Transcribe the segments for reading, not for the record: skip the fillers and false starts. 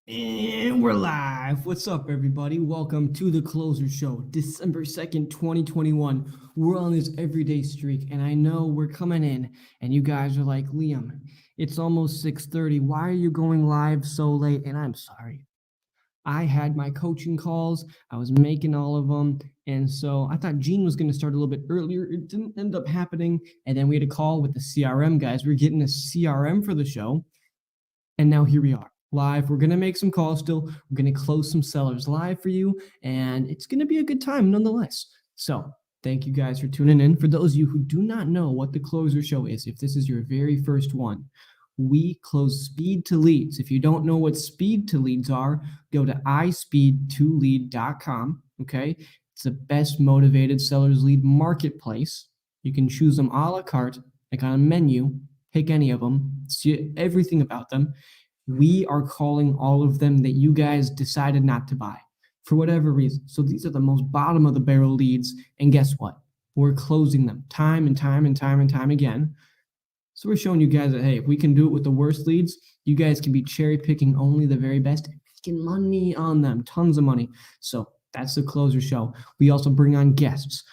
And we're live. What's up, everybody? Welcome to the Closer Show, December 2nd, 2021. We're on this everyday streak, and I know we're coming in, and you guys are like, Liam, it's almost 6:30. Why are you going live so late? And I'm sorry. I had my coaching calls, I was making all of them, and so I thought Gene was going to start a little bit earlier. It didn't end up happening, and then we had a call with the CRM guys. We're getting a CRM for the show. And now here we are live. We're going to make some calls still. We're going to close some sellers live for you, and it's going to be a good time nonetheless. So thank you guys for tuning in. For those of you who do not know what the Closer Show is, if this is your very first one, we close speed to leads. If you don't know what speed to leads are, go to ispeed2lead.com. Okay. It's the best motivated sellers lead marketplace. You can choose them a la carte, like on a menu, pick any of them, see everything about them. We are calling all of them that you guys decided not to buy for whatever reason. So these are the most bottom of the barrel leads. And guess what? We're closing them time and time and time and time again. So we're showing you guys that, hey, if we can do it with the worst leads, you guys can be cherry picking only the very best and making money on them, tons of money. So that's the Closer Show. We also bring on guests.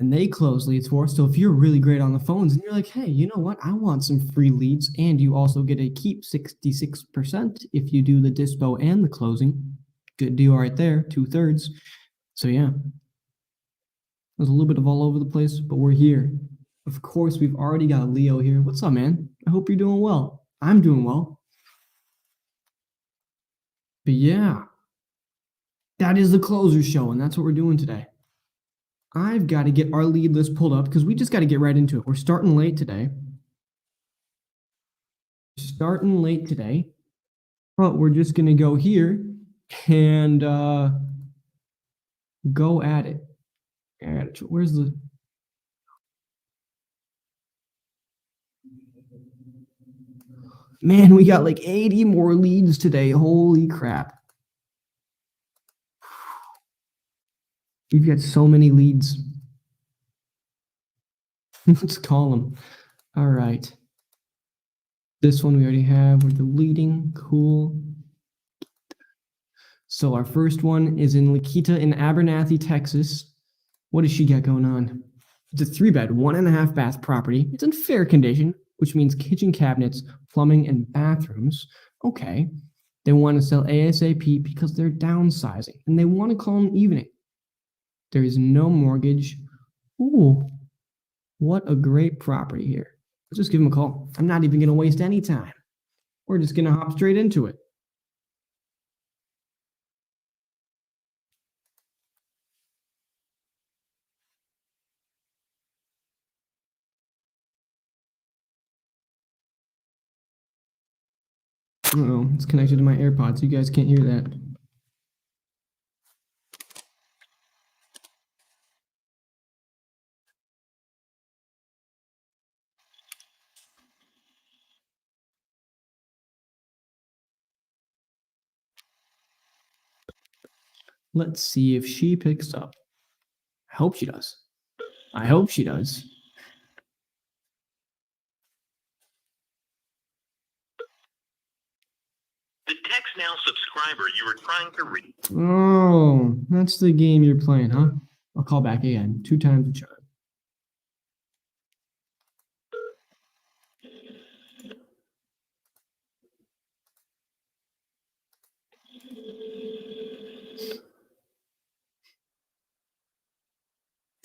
And they close leads for us. So if you're really great on the phones and you're like, hey, you know what? I want some free leads, and you also get a keep 66% if you do the dispo and the closing. Good deal right there, 2/3. So yeah, there's a little bit of all over the place, but we're here. Of course, we've already got Leo here. What's up, man? I hope you're doing well. I'm doing well. But yeah, that is the Closer Show, and that's what we're doing today. I've got to get our lead list pulled up because we just got to get right into it. We're starting late today. But we're just going to go here and go at it. Where's the... Man, we got like 80 more leads today. Holy crap. We've got so many leads. Let's call them. All right. This one we already have. We're deleting. Cool. So our first one is in Lakita in Abernathy, Texas. What does she got going on? It's a 3-bed, 1.5 bath property. It's in fair condition, which means kitchen cabinets, plumbing, and bathrooms. Okay. They want to sell ASAP because they're downsizing, and they want to call an evening. There is no mortgage. Ooh, what a great property here. Let's just give them a call. I'm not even going to waste any time. We're just going to hop straight into it. Uh-oh, it's connected to my AirPods. You guys can't hear that. Let's see if she picks up. I hope she does. I hope she does. The text now subscriber you were trying to reach. Oh, that's the game you're playing, huh? I'll call back again. 2 times the charm.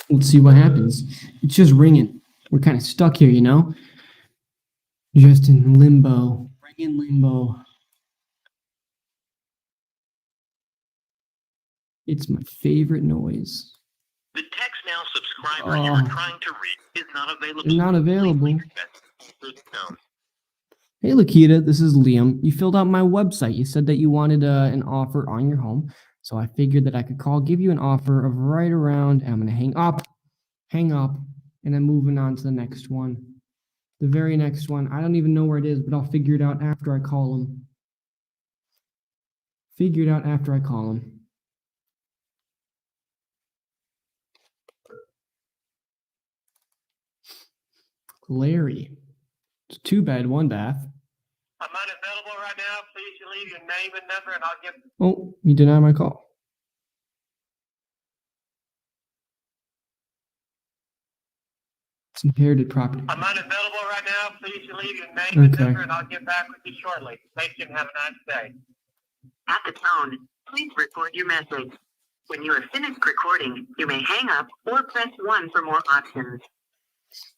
Let's see what happens. It's just ringing. We're kind of stuck here, you know? Just in limbo. Ring in limbo. It's my favorite noise. The text now subscriber you were trying to reach is not available. Not available. No. Hey, Lakita, this is Liam. You filled out my website. You said that you wanted an offer on your home. So I figured that I could give you an offer of right around, I'm going to hang up, and then moving on to the next one. The very next one. I don't even know where it is, but I'll figure it out after I call him. Larry. It's 2 bed, 1 bath. I'm unavailable right now. Please leave your name and number, and I'll give. Oh, you denied my call. It's inherited property. I'm unavailable right now. Please leave your name and number, and I'll get back with you shortly. Thank you and have a nice day. At the tone, please record your message. When you have finished recording, you may hang up or press 1 for more options.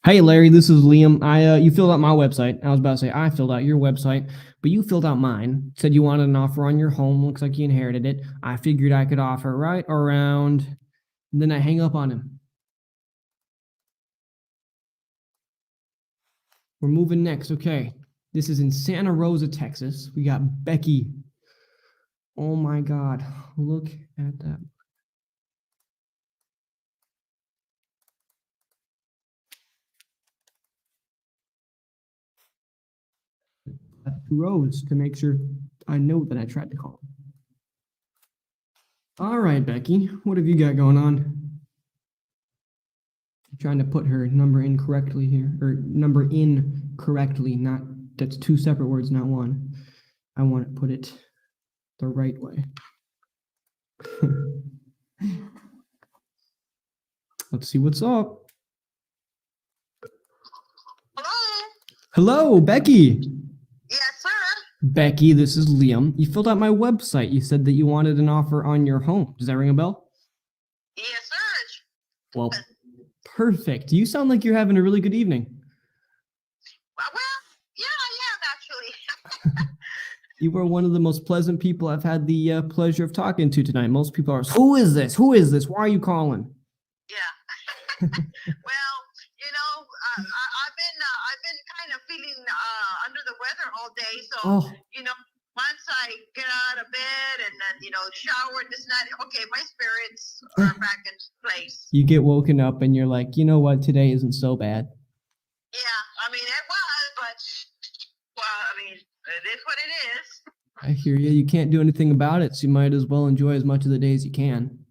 Hey Larry, this is Liam. You filled out my website. I was about to say I filled out your website, but you filled out mine. Said you wanted an offer on your home. Looks like you inherited it. I figured I could offer right around. And then I hang up on him. We're moving next. Okay. This is in Santa Rosa, Texas. We got Becky. Oh my God. Look at that. Rows to make sure I know that I tried to call. All right, Becky, what have you got going on? I'm trying to put her number in correctly here, or number in correctly, not, that's 2 separate words, not one. I want to put it the right way. Let's see what's up. Hello? Hello, Becky. Yes, sir. Becky, this is Liam. You filled out my website. You said that you wanted an offer on your home. Does that ring a bell? Yes, sir. Well, perfect. You sound like you're having a really good evening. Well, yeah, I am actually. You are one of the most pleasant people I've had the pleasure of talking to tonight. Most people are, who is this? Who is this? Why are you calling? Yeah. Well, you know, I've been kind of feeling under the weather all day. So, you know, once I get out of bed and then, you know, shower and this and that, okay, my spirits are back in place. You get woken up and you're like, you know what? Today isn't so bad. Yeah, I mean, it was, but, well, I mean, it is what it is. I hear you. You can't do anything about it, so you might as well enjoy as much of the day as you can.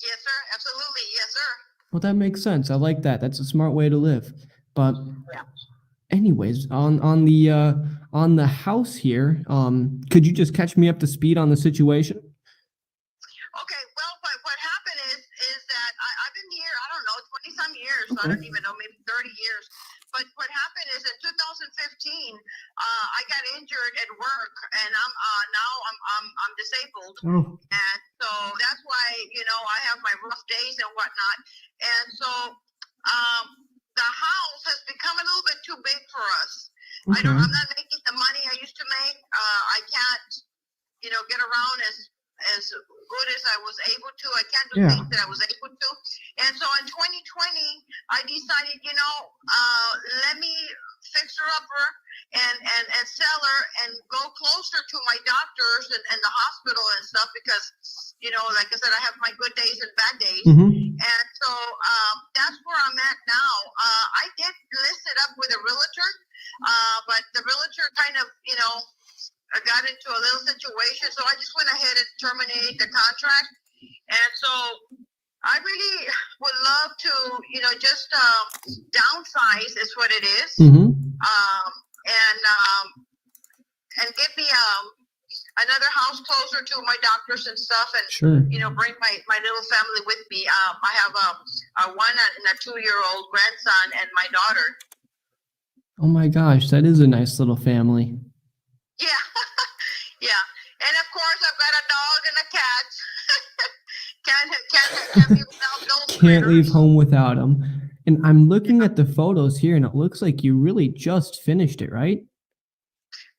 Yes, sir. Absolutely. Yes, sir. Well, that makes sense. I like that. That's a smart way to live. But anyways, on the house here, could you just catch me up to speed on the situation? Okay, well, what happened is that I've been here, I don't know, 20-some years, so I don't even know, maybe 30 years. But what happened is in 2015, I got injured at work, and I'm disabled, and so that's why, you know, I have my rough days and whatnot, and so the house has become a little bit too big for us. I'm not making the money I used to make. I can't, you know, get around as good as I was able to. I can't do things that I was able to. And so in 2020, I decided, you know, let me fix her up and sell her and go closer to my doctors and the hospital and stuff because, you know, like I said, I have my good days and bad days. And so that's where I'm at now. I did list it up with a realtor, but the realtor kind of, you know, I got into a little situation, so I just went ahead and terminated the contract. And so I really would love to, you know, just downsize is what it is, and get me another house closer to my doctors and stuff, and you know, bring my little family with me. I have a 1 and a 2-year-old grandson and my daughter. Oh my gosh, that is a nice little family. Yeah, yeah, and of course I've got a dog and a cat. Can't be without those. Can't leave home without them. And I'm looking at the photos here, and it looks like you really just finished it, right?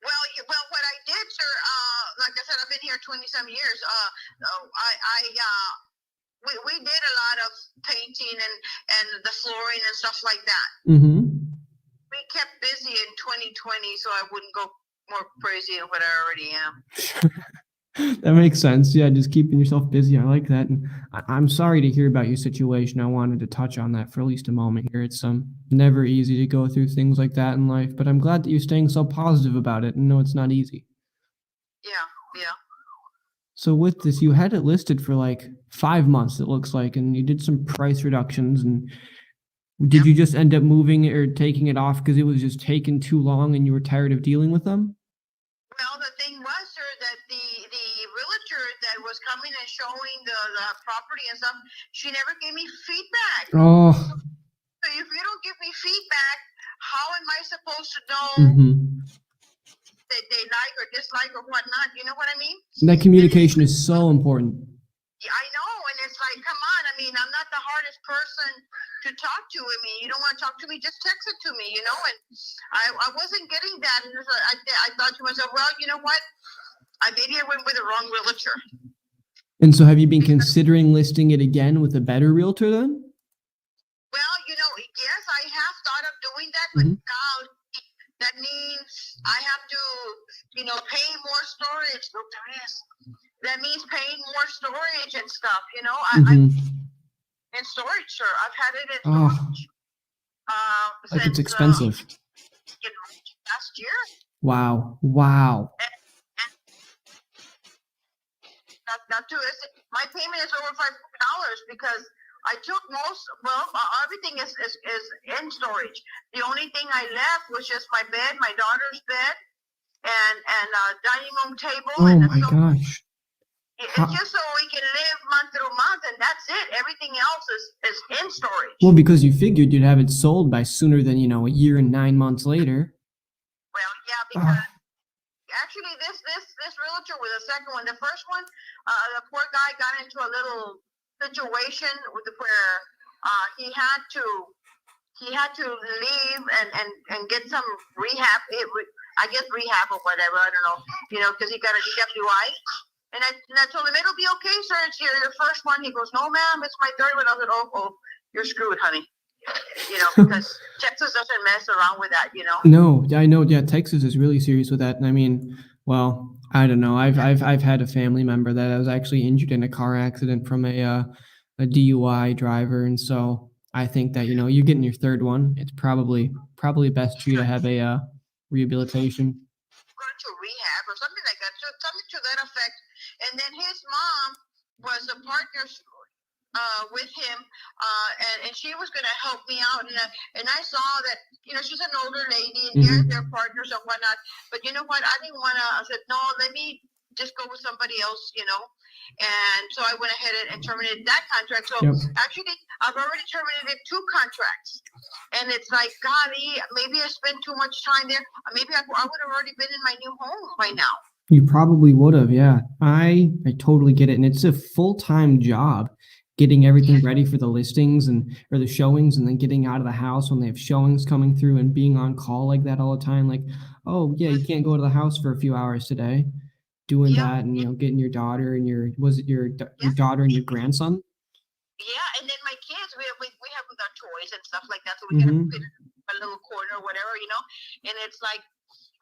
Well, what I did, sir, like I said, I've been here 20-some years. We did a lot of painting and the flooring and stuff like that. We kept busy in 2020, so I wouldn't go more crazy than what I already am. That makes sense. Yeah, just keeping yourself busy. I like that. And I'm sorry to hear about your situation. I wanted to touch on that for at least a moment here. It's never easy to go through things like that in life, but I'm glad that you're staying so positive about it and know it's not easy. Yeah. So with this, you had it listed for like 5 months, it looks like, and you did some price reductions. And Did you just end up moving it or taking it off because it was just taking too long and you were tired of dealing with them? Well, the thing was, sir, that the realtor that was coming and showing the property and stuff, she never gave me feedback. Oh. So if you don't give me feedback, how am I supposed to know that they like or dislike or whatnot? You know what I mean? That communication is so important. Yeah, I know, and it's like, come on. I mean, I'm not the hardest person to talk to. I mean, you don't want to talk to me, just text it to me, you know. And I wasn't getting that, and so I thought to myself, well, you know what? Maybe I went with the wrong realtor. And so, have you been considering listing it again with a better realtor then? Well, you know, yes, I have thought of doing that, but God, that means I have to, you know, pay more storage. Look, there is. That means paying more storage and stuff, you know. I'm in storage, sir. I've had it in storage. Like Since it's expensive. you know, last year. Wow. And not to my payment is over $500 because I took everything is in storage. The only thing I left was just my bed, my daughter's bed, and dining room table. Oh my gosh. It's just so we can live month through month, and that's it. Everything else is in storage. Well, because you figured you'd have it sold by sooner than, you know, a year and 9 months later. Well, yeah, because actually this realtor was the second one. The first one, the poor guy got into a little situation where he had to leave and get some rehab. I guess rehab or whatever. I don't know. You know, because he got a DWI. And I told him, it'll be okay, sir. It's your first one. He goes, no, ma'am, it's my third one. I said, oh, you're screwed, honey. You know, because Texas doesn't mess around with that, you know. No, I know. Yeah, Texas is really serious with that. And I mean, well, I don't know. I've had a family member that was actually injured in a car accident from a DUI driver, and so I think that, you know, you're getting your third one. It's probably best for you to have a rehabilitation. Going to rehab or something like that, so something to that effect. And then his mom was a partner with him, and she was going to help me out. And I saw that, you know, she's an older lady, and they're partners and whatnot. But you know what? I didn't want to. I said, no, let me just go with somebody else, you know. And so I went ahead and terminated that contract. So actually, I've already terminated 2 contracts. And it's like, golly, maybe I spent too much time there. Maybe I would have already been in my new home by now. You probably would have, yeah. I totally get it. And it's a full-time job getting everything ready for the listings or the showings, and then getting out of the house when they have showings coming through, and being on call like that all the time. Like, oh yeah, you can't go to the house for a few hours today. Doing that, and, you know, getting your daughter and your daughter and your grandson? Yeah, and then my kids, we have with our toys and stuff like that, so we gotta put it in a little corner or whatever, you know. And it's like,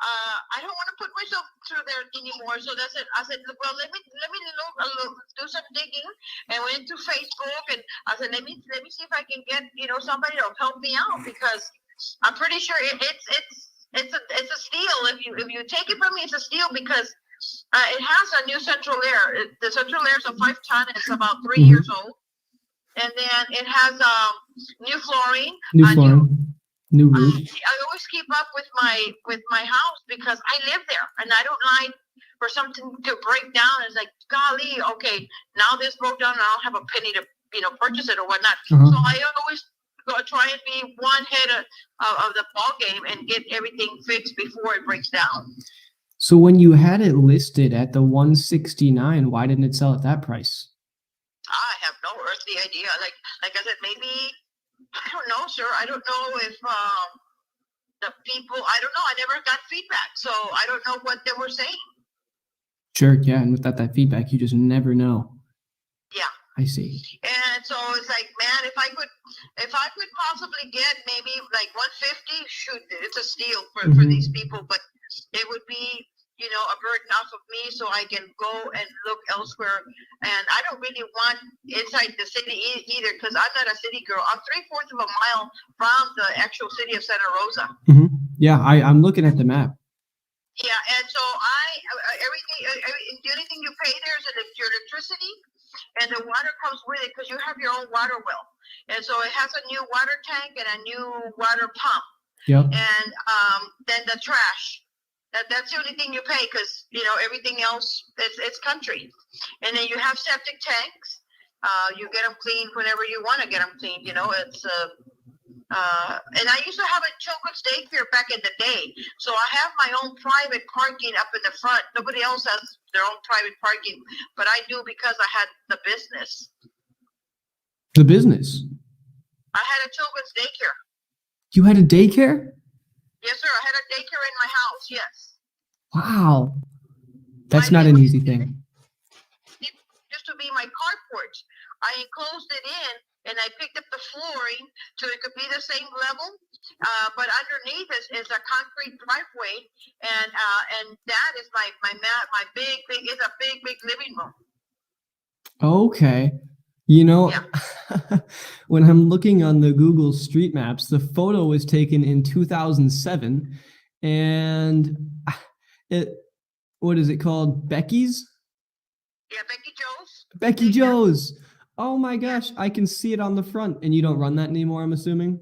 I don't want to put myself through there anymore. So that's it. I said, well, let me do some digging, and went to Facebook, and I said, let me see if I can get, you know, somebody to help me out, because I'm pretty sure it's a steal. If you take it from me, it's a steal, because it has a new central air. The central air is a 5-ton. It's about 3 years old, and then it has new flooring, new roof. I always keep up with my house, because I live there, and I don't like for something to break down. It's like, golly, okay, now this broke down, and I don't have a penny to, you know, purchase it or whatnot. So I always try and be one head of the ball game and get everything fixed before it breaks down. So when you had it listed at the 169, why didn't it sell at that price? I have no earthly idea. Like I said, maybe, I don't know, sir. I don't know if the people, I don't know. I never got feedback, so I don't know what they were saying. Sure, yeah, and without that feedback, you just never know. Yeah. I see. And so it's like, man, if I could possibly get maybe like 150, shoot, it's a steal for these people, but it would be, you know, a burden off of me, so I can go and look elsewhere. And I don't really want inside the city either, because I'm not a city girl. I'm 3/4 of a mile from the actual city of Santa Rosa. Yeah, I'm looking at the map. Yeah, and so the only thing you pay there is your electricity, and the water comes with it, because you have your own water well. And so it has a new water tank and a new water pump. Yep. And then the trash. That's the only thing you pay, because everything else it's country. And then you have septic tanks. You get them cleaned whenever you want to get them cleaned. It's and I used to have a children's daycare back in the day, so I have my own private parking up in the front. Nobody else has their own private parking, but I do because I had the business. The business. I had a children's daycare. You had a daycare? Yes, sir. I had a daycare in my house. Yes. Wow. That's not an easy thing. It used to be my carport. I enclosed it in, and I picked up the flooring so it could be the same level. But underneath is a concrete driveway, and that is my big. It's a big living room. Okay. Yeah. When I'm looking on the Google Street Maps, the photo was taken in 2007, and what is it called? Becky's? Yeah, Becky Joe's. Becky Joe's. Oh my gosh, I can see it on the front. And you don't run that anymore, I'm assuming?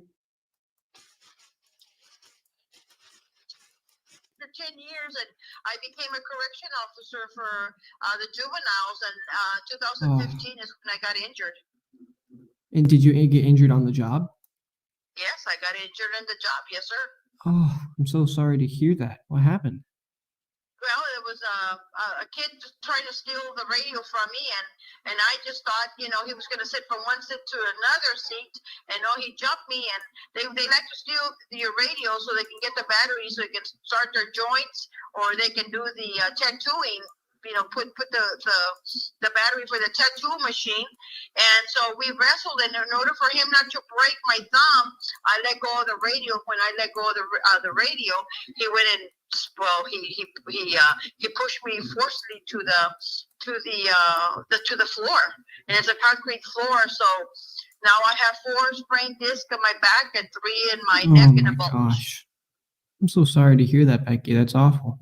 For 10 years, and I became a correction officer for the juveniles, and 2015 is when I got injured. And did you get injured on the job? Yes, I got injured in the job. Yes, sir. Oh, I'm so sorry to hear that. What happened? Well, it was a kid just trying to steal the radio from me, and I just thought, he was going to sit from one seat to another seat, and he jumped me, and they like to steal your radio so they can get the battery so they can start their joints, or they can do the tattooing. Put the battery for the tattoo machine. And so we wrestled, and in order for him not to break my thumb, I let go of the radio. When I let go of the radio, he went and he pushed me forcibly to the floor, and it's a concrete floor. So now I have 4 sprained discs in my back and 3 in my neck and a bulge. Gosh, I'm so sorry to hear that, Becky. That's awful.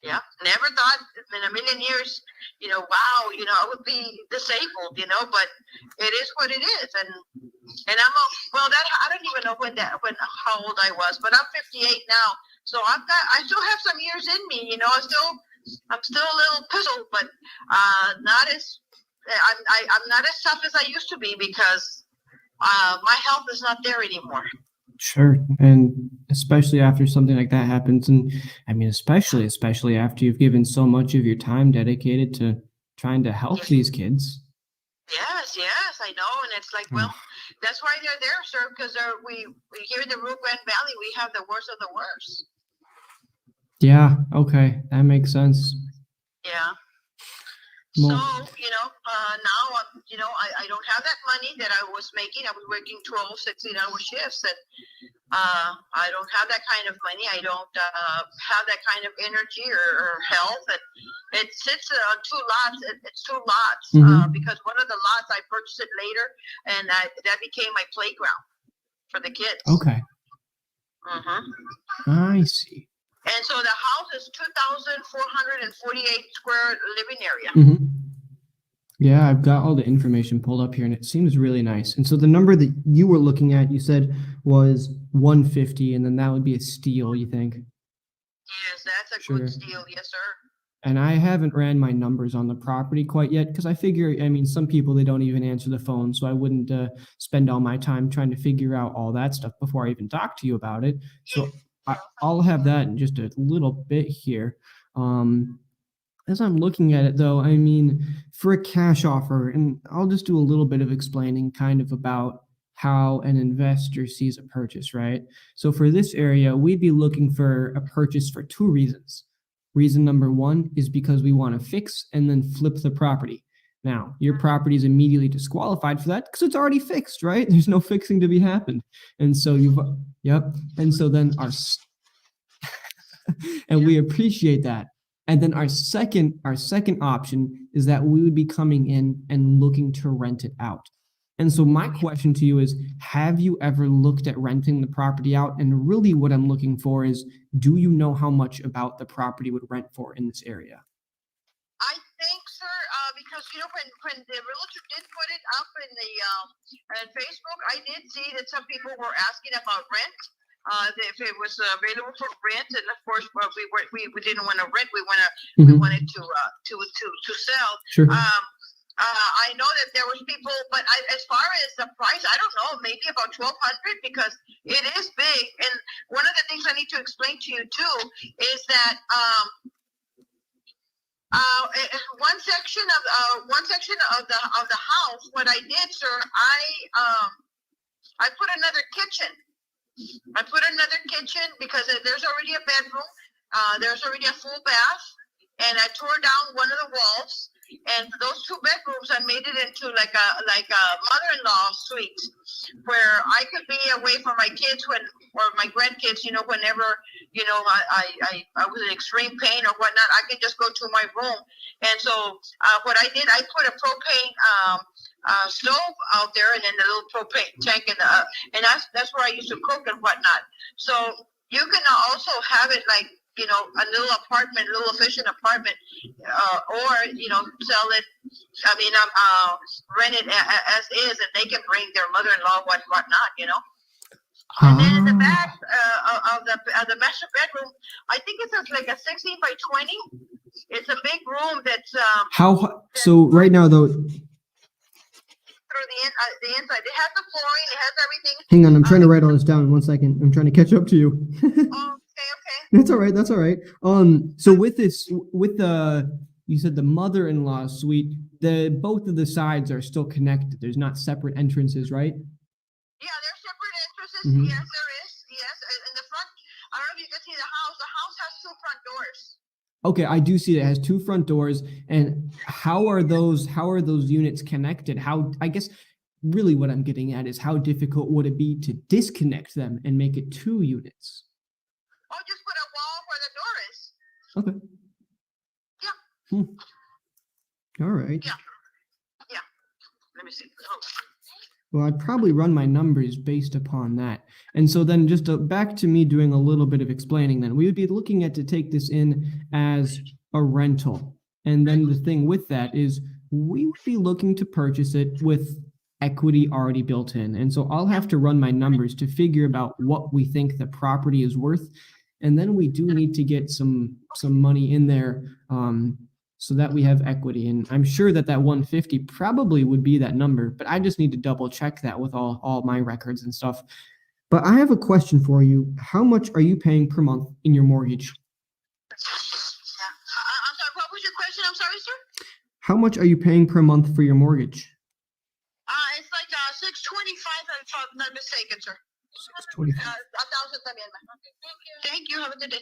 Yeah, never thought in a million years, wow, I would be disabled, but it is what it is. And I don't even know how old I was, but I'm 58 now. So I still have some years in me, I'm still a little puzzled, but I'm not as tough as I used to be, because my health is not there anymore. Sure. And especially after something like that happens, and I mean, especially after you've given so much of your time dedicated to trying to help these kids. Yes, I know. And it's like, well, that's why they're there, sir, because we here in the Rio Grande Valley, we have the worst of the worst. Yeah, okay. That makes sense. Yeah. Well, so, now, I don't have that money that I was making. I was working 12, 16-hour shifts, and I don't have that kind of money. I don't have that kind of energy or health. And it sits on 2 lots. It's 2 lots, because one of the lots I purchased it later, and that became my playground for the kids. Okay. I see. And so the house is 2,448 square living area. Yeah, I've got all the information pulled up here, and it seems really nice. And so the number that you were looking at, you said was 150, and then that would be a steal, you think? Yes, that's a good steal. Yes, sir. And I haven't ran my numbers on the property quite yet, because I figure, some people, they don't even answer the phone, so I wouldn't spend all my time trying to figure out all that stuff before I even talk to you about it. So I'll have that in just a little bit here. As I'm looking at it, though, for a cash offer, and I'll just do a little bit of explaining kind of about how an investor sees a purchase, right? So for this area, we'd be looking for a purchase for 2 reasons. Reason number 1 is because we want to fix and then flip the property. Now, your property is immediately disqualified for that because it's already fixed, right? There's no fixing to be happened. And so and so then and we appreciate that. And then our second option is that we would be coming in and looking to rent it out. And so my question to you is, have you ever looked at renting the property out? And really what I'm looking for is, do you know how much about the property would rent for in this area? I think, sir, because, when the realtor did put it up in the Facebook, I did see that some people were asking about rent. If it was available for rent, and of course, well, we didn't want to rent. We wanted to sell. Sure. I know that there was people, but as far as the price, I don't know, maybe about 1,200 because it is big. And one of the things I need to explain to you too is that one section of the house, what I did, sir, I put another kitchen. I put another kitchen because there's already a bedroom. There's already a full bath, and I tore down one of the walls. And those two bedrooms, I made it into like a mother-in-law suite, where I could be away from my kids or my grandkids. Whenever I was in extreme pain or whatnot, I could just go to my room. And so what I did, I put a propane stove out there, and then the little propane tank and that's where I used to cook and whatnot. So you can also have it like a little apartment, a little efficient apartment, or sell it. I mean, rent it as is, and they can bring their mother-in-law whatnot. And then in the back of the master bedroom, I think it's like a 16 by 20. It's a big room that's so right now though. The inside. It has the flooring. It has everything. Hang on, I'm trying to write all this down. 1 second. I'm trying to catch up to you. Okay. That's all right. That's all right. So with you said the mother-in-law suite, both of the sides are still connected. There's not separate entrances, right? Yeah, there's separate entrances. Mm-hmm. Yes, there is. Yes, in the front. I don't know if you can see the house. The house has two front doors. Okay, I do see it has two front doors. And how are those units connected? I guess really what I'm getting at is how difficult would it be to disconnect them and make it two units? Oh, just put a wall where the door is. Okay. Yeah. All right. Yeah. Let me see. Oh. Well, I'd probably run my numbers based upon that. And so then just back to me doing a little bit of explaining then. We would be looking at to take this in as a rental. And then the thing with that is we would be looking to purchase it with equity already built in. And so I'll have to run my numbers to figure about what we think the property is worth. And then we do need to get some money in there so that we have equity. And I'm sure that 150 probably would be that number, but I just need to double check that with all my records and stuff. But I have a question for you. How much are you paying per month in your mortgage? I'm sorry, what was your question? I'm sorry, sir? How much are you paying per month for your mortgage? It's like $625 if I'm not mistaken, sir. $625. 1,000 también. Thank you. Have a good day.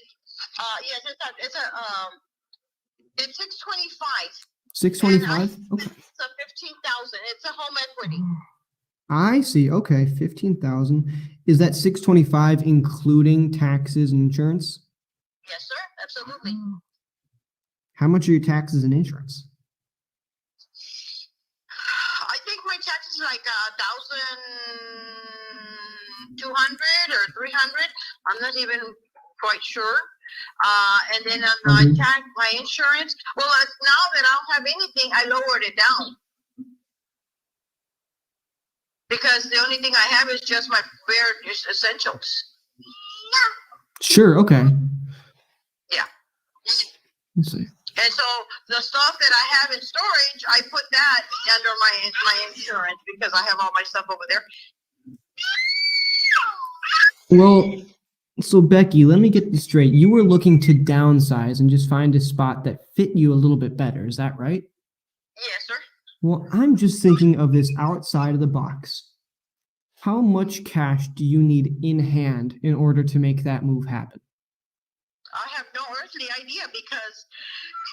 Yes, it's 625. 625? Okay. It's a 15,000. It's a home equity. I see. Okay, 15,000. Is that 625 including taxes and insurance? Yes, sir. Absolutely. How much are your taxes and insurance? I think my taxes are like 1,200 or 300. I'm not even quite sure. And then on my insurance, well, now that I don't have anything, I lowered it down. Because the only thing I have is just my bare essentials. Sure, okay. Yeah. Let's see. And so the stuff that I have in storage, I put that under my insurance because I have all my stuff over there. Well, so Becky, let me get this straight. You were looking to downsize and just find a spot that fit you a little bit better. Is that right? Yes, sir. Well, I'm just thinking of this outside of the box. How much cash do you need in hand in order to make that move happen? I have no earthly idea because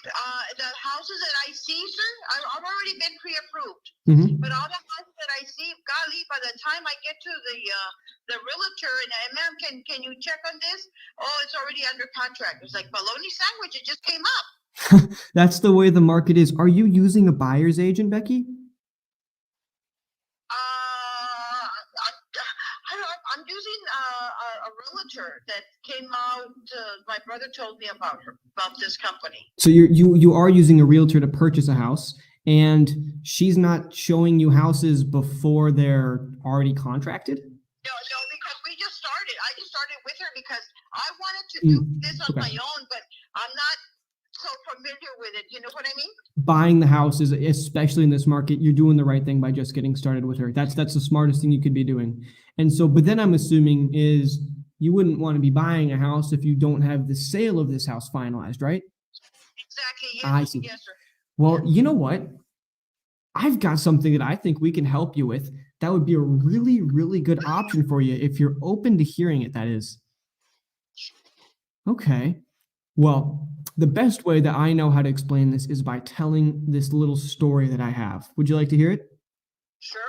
the houses that I see, sir, I've already been pre-approved. Mm-hmm. But all the houses that I see, golly, by the time I get to the realtor and ma'am, can you check on this? Oh, it's already under contract. It's like bologna sandwich. It just came up. That's the way the market is. Are you using a buyer's agent, Becky? I'm using a realtor that came out. My brother told me about this company. So you are using a realtor to purchase a house, And she's not showing you houses before they're already contracted? No, because we just started. I just started with her because I wanted to do this on my own, but I'm not so familiar with it. You know what I mean? Buying the houses, especially in this market, you're doing the right thing by just getting started with her. That's the smartest thing you could be doing. And so, but then I'm assuming is you wouldn't want to be buying a house if you don't have the sale of this house finalized, right? Exactly. Yes. I see. Yes, sir. Well, you know what? I've got something that I think we can help you with. That would be a really, really good option for you if you're open to hearing it, that is. Okay. Well, the best way that I know how to explain this is by telling this little story that I have. Would you like to hear it? Sure.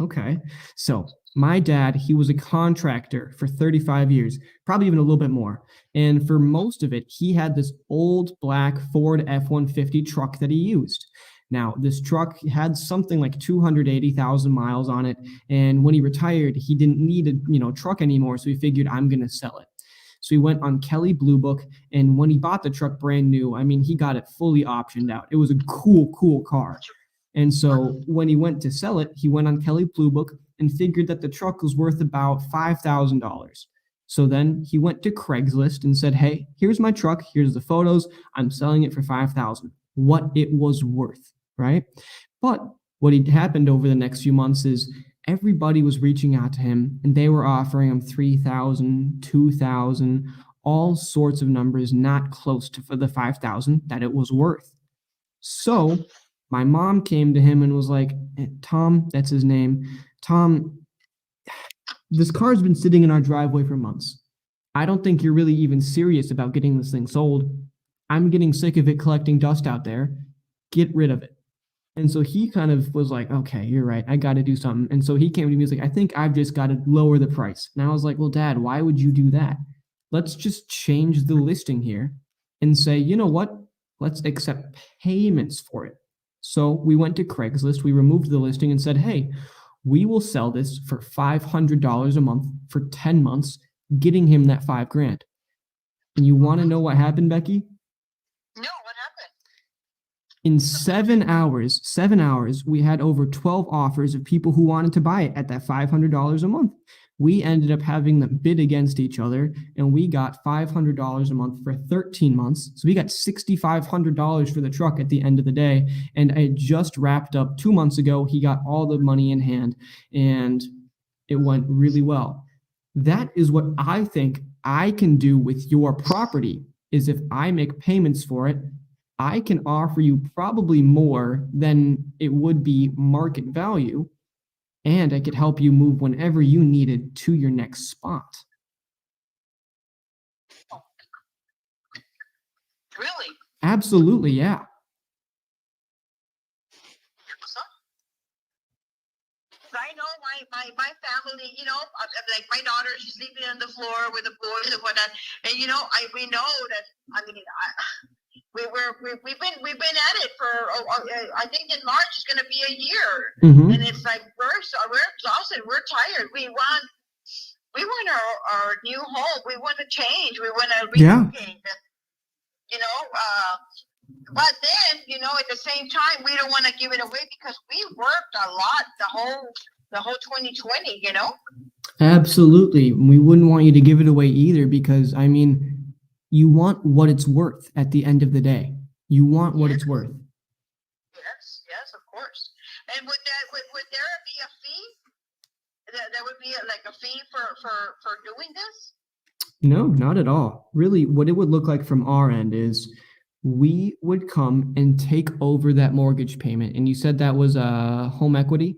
Okay. So my dad, he was a contractor for 35 years, probably even a little bit more. And for most of it, he had this old black Ford F-150 truck that he used. Now, this truck had something like 280,000 miles on it. And when he retired, he didn't need a truck anymore. So he figured, I'm going to sell it. So he went on Kelley Blue Book, and when he bought the truck brand new, I mean, he got it fully optioned out. It was a cool car. And so when he went to sell it, he went on Kelley Blue Book and figured that the truck was worth about $5,000. So then he went to Craigslist and said, "Hey, here's my truck. Here's the photos. I'm selling it for $5,000." What it was worth, right? But what had happened over the next few months is everybody was reaching out to him and they were offering him 3,000, 2,000, all sorts of numbers not close to for the 5,000 that it was worth. So my mom came to him and was like, Tom, that's his name. Tom, this car's been sitting in our driveway for months. I don't think you're really even serious about getting this thing sold. I'm getting sick of it collecting dust out there. Get rid of it. And so he kind of was like, okay, you're right. I got to do something. And so he came to me and was like, I think I've just got to lower the price. And I was like, well, Dad, why would you do that? Let's just change the listing here and say, you know what? Let's accept payments for it. So we went to Craigslist, we removed the listing and said, hey, we will sell this for $500 a month for 10 months, getting him that $5,000. And you want to know what happened, Becky? No, what happened? In 7 hours, we had over 12 offers of people who wanted to buy it at that $500 a month. We ended up having them bid against each other, and we got $500 a month for 13 months. So we got $6,500 for the truck at the end of the day. And I just wrapped up 2 months ago. He got all the money in hand, and it went really well. That is what I think I can do with your property, is if I make payments for it, I can offer you probably more than it would be market value, and I could help you move whenever you needed to your next spot. Really? Absolutely, yeah. I know my family, like my daughter, she's sleeping on the floor with the boys and whatnot. And we know that. I mean, we've been at it for I think in March it's going to be a year, and it's like we're exhausted, we're tired. We want our new home. We want to change. We want to relocate. But then at the same time we don't want to give it away because we worked a lot the whole 2020. Absolutely. We wouldn't want you to give it away either because, I mean, you want what it's worth at the end of the day. You want what it's worth. Yes, of course. And would there be a fee? There would be like a fee for doing this? No, not at all. Really, what it would look like from our end is we would come and take over that mortgage payment. And you said that was a home equity?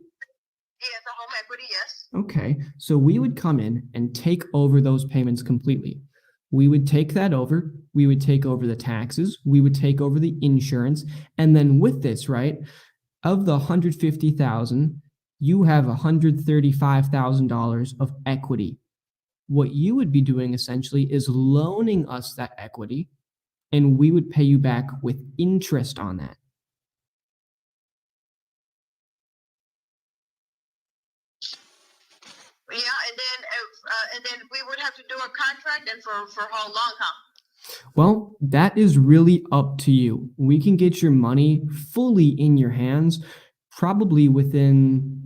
Yes, a home equity, yes. Okay, so we would come in and take over those payments completely. We would take that over. We would take over the taxes. We would take over the insurance. And then with this, right, of the $150,000, you have $135,000 of equity. What you would be doing essentially is loaning us that equity, and we would pay you back with interest on that. Yeah, and then we would have to do a contract, and for how long, huh? Well, that is really up to you. We can get your money fully in your hands probably within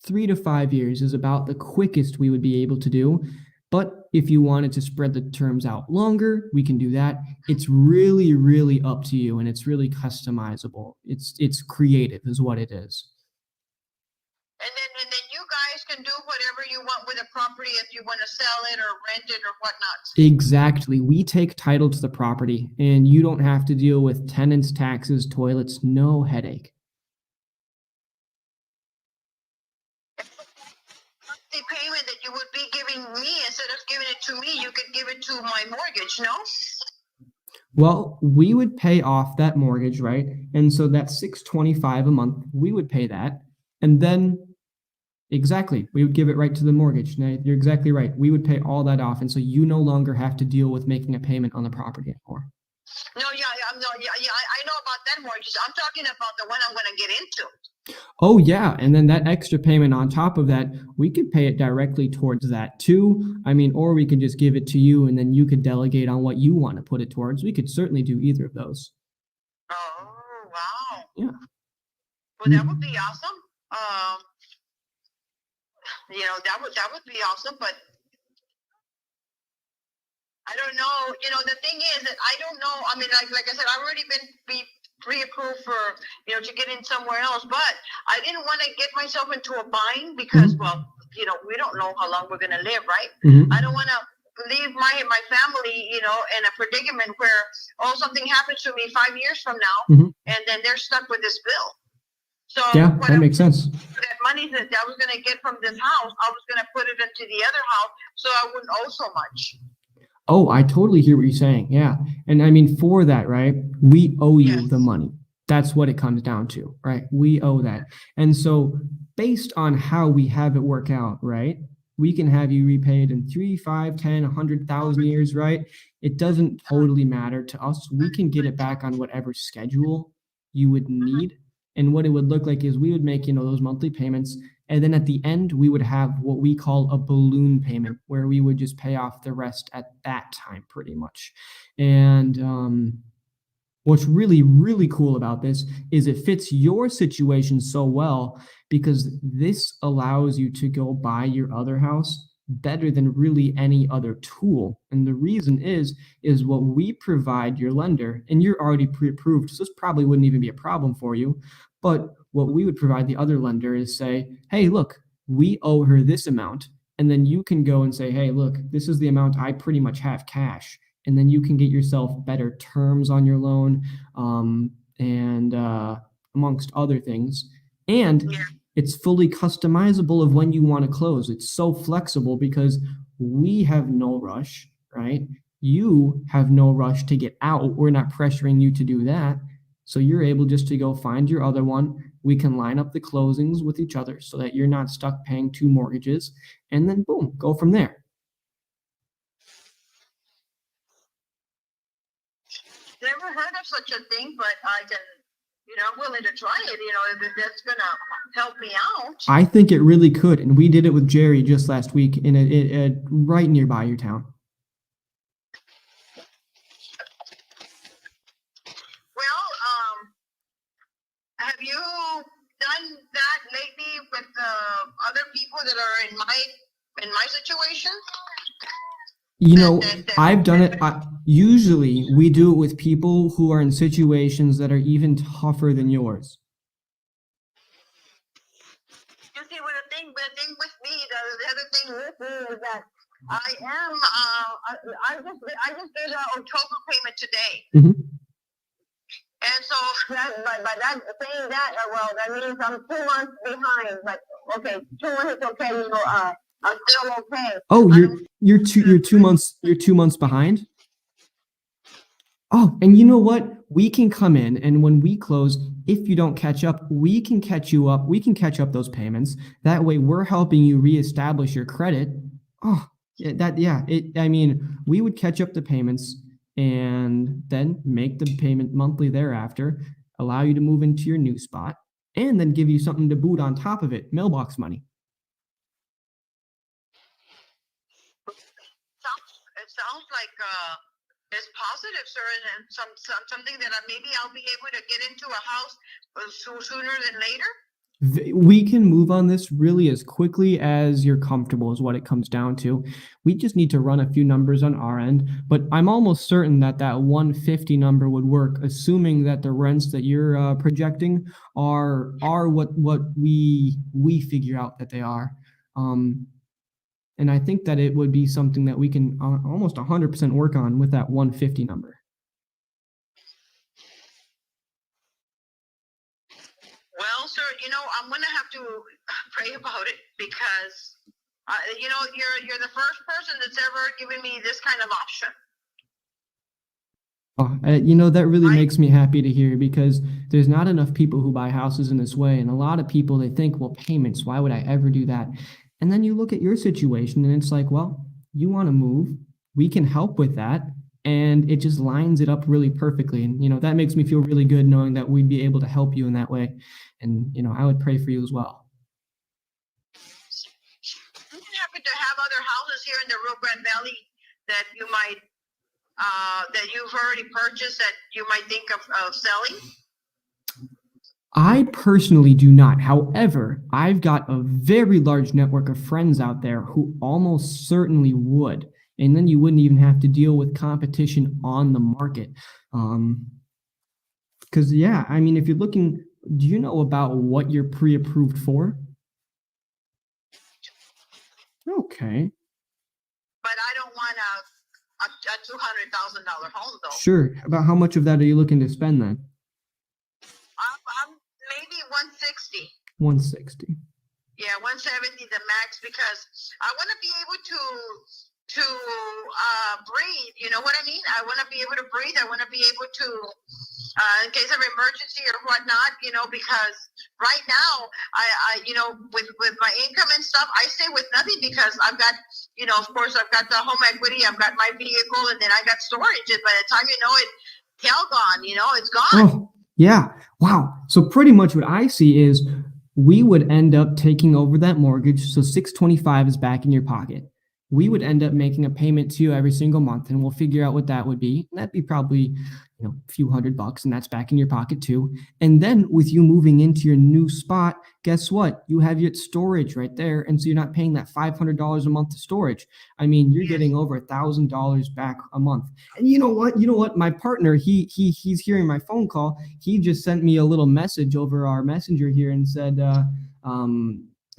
3 to 5 years is about the quickest we would be able to do. But if you wanted to spread the terms out longer, we can do that. It's really, really up to you, and it's really customizable. It's creative, is what it is. And then you guys can do whatever you want with the property if you want to sell it or rent it or whatnot. Exactly. We take title to the property, and you don't have to deal with tenants, taxes, toilets, no headache. The payment that you would be giving me, instead of giving it to me, you could give it to my mortgage, no? Well, we would pay off that mortgage, right? And so that's 625 a month. We would pay that. And then exactly, we would give it right to the mortgage. Now, you're exactly right. We would pay all that off, and so you no longer have to deal with making a payment on the property anymore. No, I know about that mortgage. I'm talking about the one I'm going to get into. Oh yeah, and then that extra payment on top of that, we could pay it directly towards that too. I mean, or we could just give it to you and then you could delegate on what you want to put it towards. We could certainly do either of those. Oh, wow. Yeah. Well, that would be awesome. That would be awesome, but I don't know. The thing is that I don't know. I mean, like I said, I've already been pre-approved for, to get in somewhere else, but I didn't want to get myself into a bind because, well, we don't know how long we're going to live, right? I don't want to leave my family, in a predicament where, something happens to me 5 years from now, and then they're stuck with this bill. So yeah, that makes sense. That money that I was going to get from this house, I was going to put it into the other house so I wouldn't owe so much. Oh, I totally hear what you're saying. Yeah. And I mean, for that, right, we owe you the money. That's what it comes down to, right? We owe that. And so based on how we have it work out, right, we can have you repaid in 3, 5, 10, 100,000 years, right? It doesn't totally matter to us. We can get it back on whatever schedule you would need. And what it would look like is we would make, those monthly payments. And then at the end, we would have what we call a balloon payment, where we would just pay off the rest at that time, pretty much. And what's really, really cool about this is it fits your situation so well because this allows you to go buy your other house better than really any other tool. And the reason is what we provide your lender, and you're already pre-approved, so this probably wouldn't even be a problem for you. But what we would provide the other lender is say, hey, look, we owe her this amount. And then you can go and say, hey, look, this is the amount I pretty much have cash. And then you can get yourself better terms on your loan, and amongst other things. And it's fully customizable of when you want to close. It's so flexible because we have no rush, right? You have no rush to get out. We're not pressuring you to do that. So you're able just to go find your other one. We can line up the closings with each other so that you're not stuck paying 2 mortgages, and then boom, go from there. Never heard of such a thing, but I'm willing to try it, if that's going to help me out. I think it really could, and we did it with Jerry just last week in a right nearby your town. Well, have you done that lately with other people that are in my situation? I've done it. Usually, we do it with people who are in situations that are even tougher than yours. You see, the thing with me, the other thing with me is that I just did an October payment today. And so by that saying that, that means I'm 2 months behind. But okay, 2 months okay. I'm still okay. Oh, you're 2 months behind. Oh, and you know what? We can come in, and when we close, if you don't catch up, we can catch you up. We can catch up those payments. That way, we're helping you reestablish your credit. Oh, I mean, we would catch up the payments and then make the payment monthly thereafter, allow you to move into your new spot, and then give you something to boot on top of it, mailbox money. It sounds like is positive, sir, and something that maybe I'll be able to get into a house sooner than later. We can move on this really as quickly as you're comfortable is what it comes down to. We just need to run a few numbers on our end, but I'm almost certain that that 150 number would work, assuming that the rents that you're projecting are what we figure out that they are. And I think that it would be something that we can almost 100% work on with that 150 number. Well, sir, I'm gonna have to pray about it because, you're the first person that's ever given me this kind of option. That really makes me happy to hear because there's not enough people who buy houses in this way. And a lot of people, they think, well, payments, why would I ever do that? And then you look at your situation and it's like, well, you want to move, we can help with that. And it just lines it up really perfectly. And, that makes me feel really good knowing that we'd be able to help you in that way. And, I would pray for you as well. Do you happen to have other houses here in the Rio Grande Valley that you might, that you've already purchased that you might think of selling? I personally do not. However, I've got a very large network of friends out there who almost certainly would. And then you wouldn't even have to deal with competition on the market. Because, if you're looking, do you know about what you're pre-approved for? Okay. But I don't want a $200,000 home, though. Sure. About how much of that are you looking to spend then? I'm maybe 160. 160. Yeah, 170 the max because I want to be able to breathe. You know what I mean? I want to be able to breathe. I want to be able to, in case of emergency or whatnot, because right now I with my income and stuff, I stay with nothing because I've got, of course I've got the home equity, I've got my vehicle, and then I got storage. And by the time it's hell gone, it's gone. Oh, yeah. Wow. So pretty much what I see is we would end up taking over that mortgage. So 625 is back in your pocket. We would end up making a payment to you every single month, and we'll figure out what that would be. And that'd be probably, a few $100, and that's back in your pocket too. And then with you moving into your new spot, guess what? You have your storage right there, and so you're not paying that $500 a month to storage. I mean, you're getting over $1,000 back a month. And you know what? My partner, he's hearing my phone call. He just sent me a little message over our messenger here and said,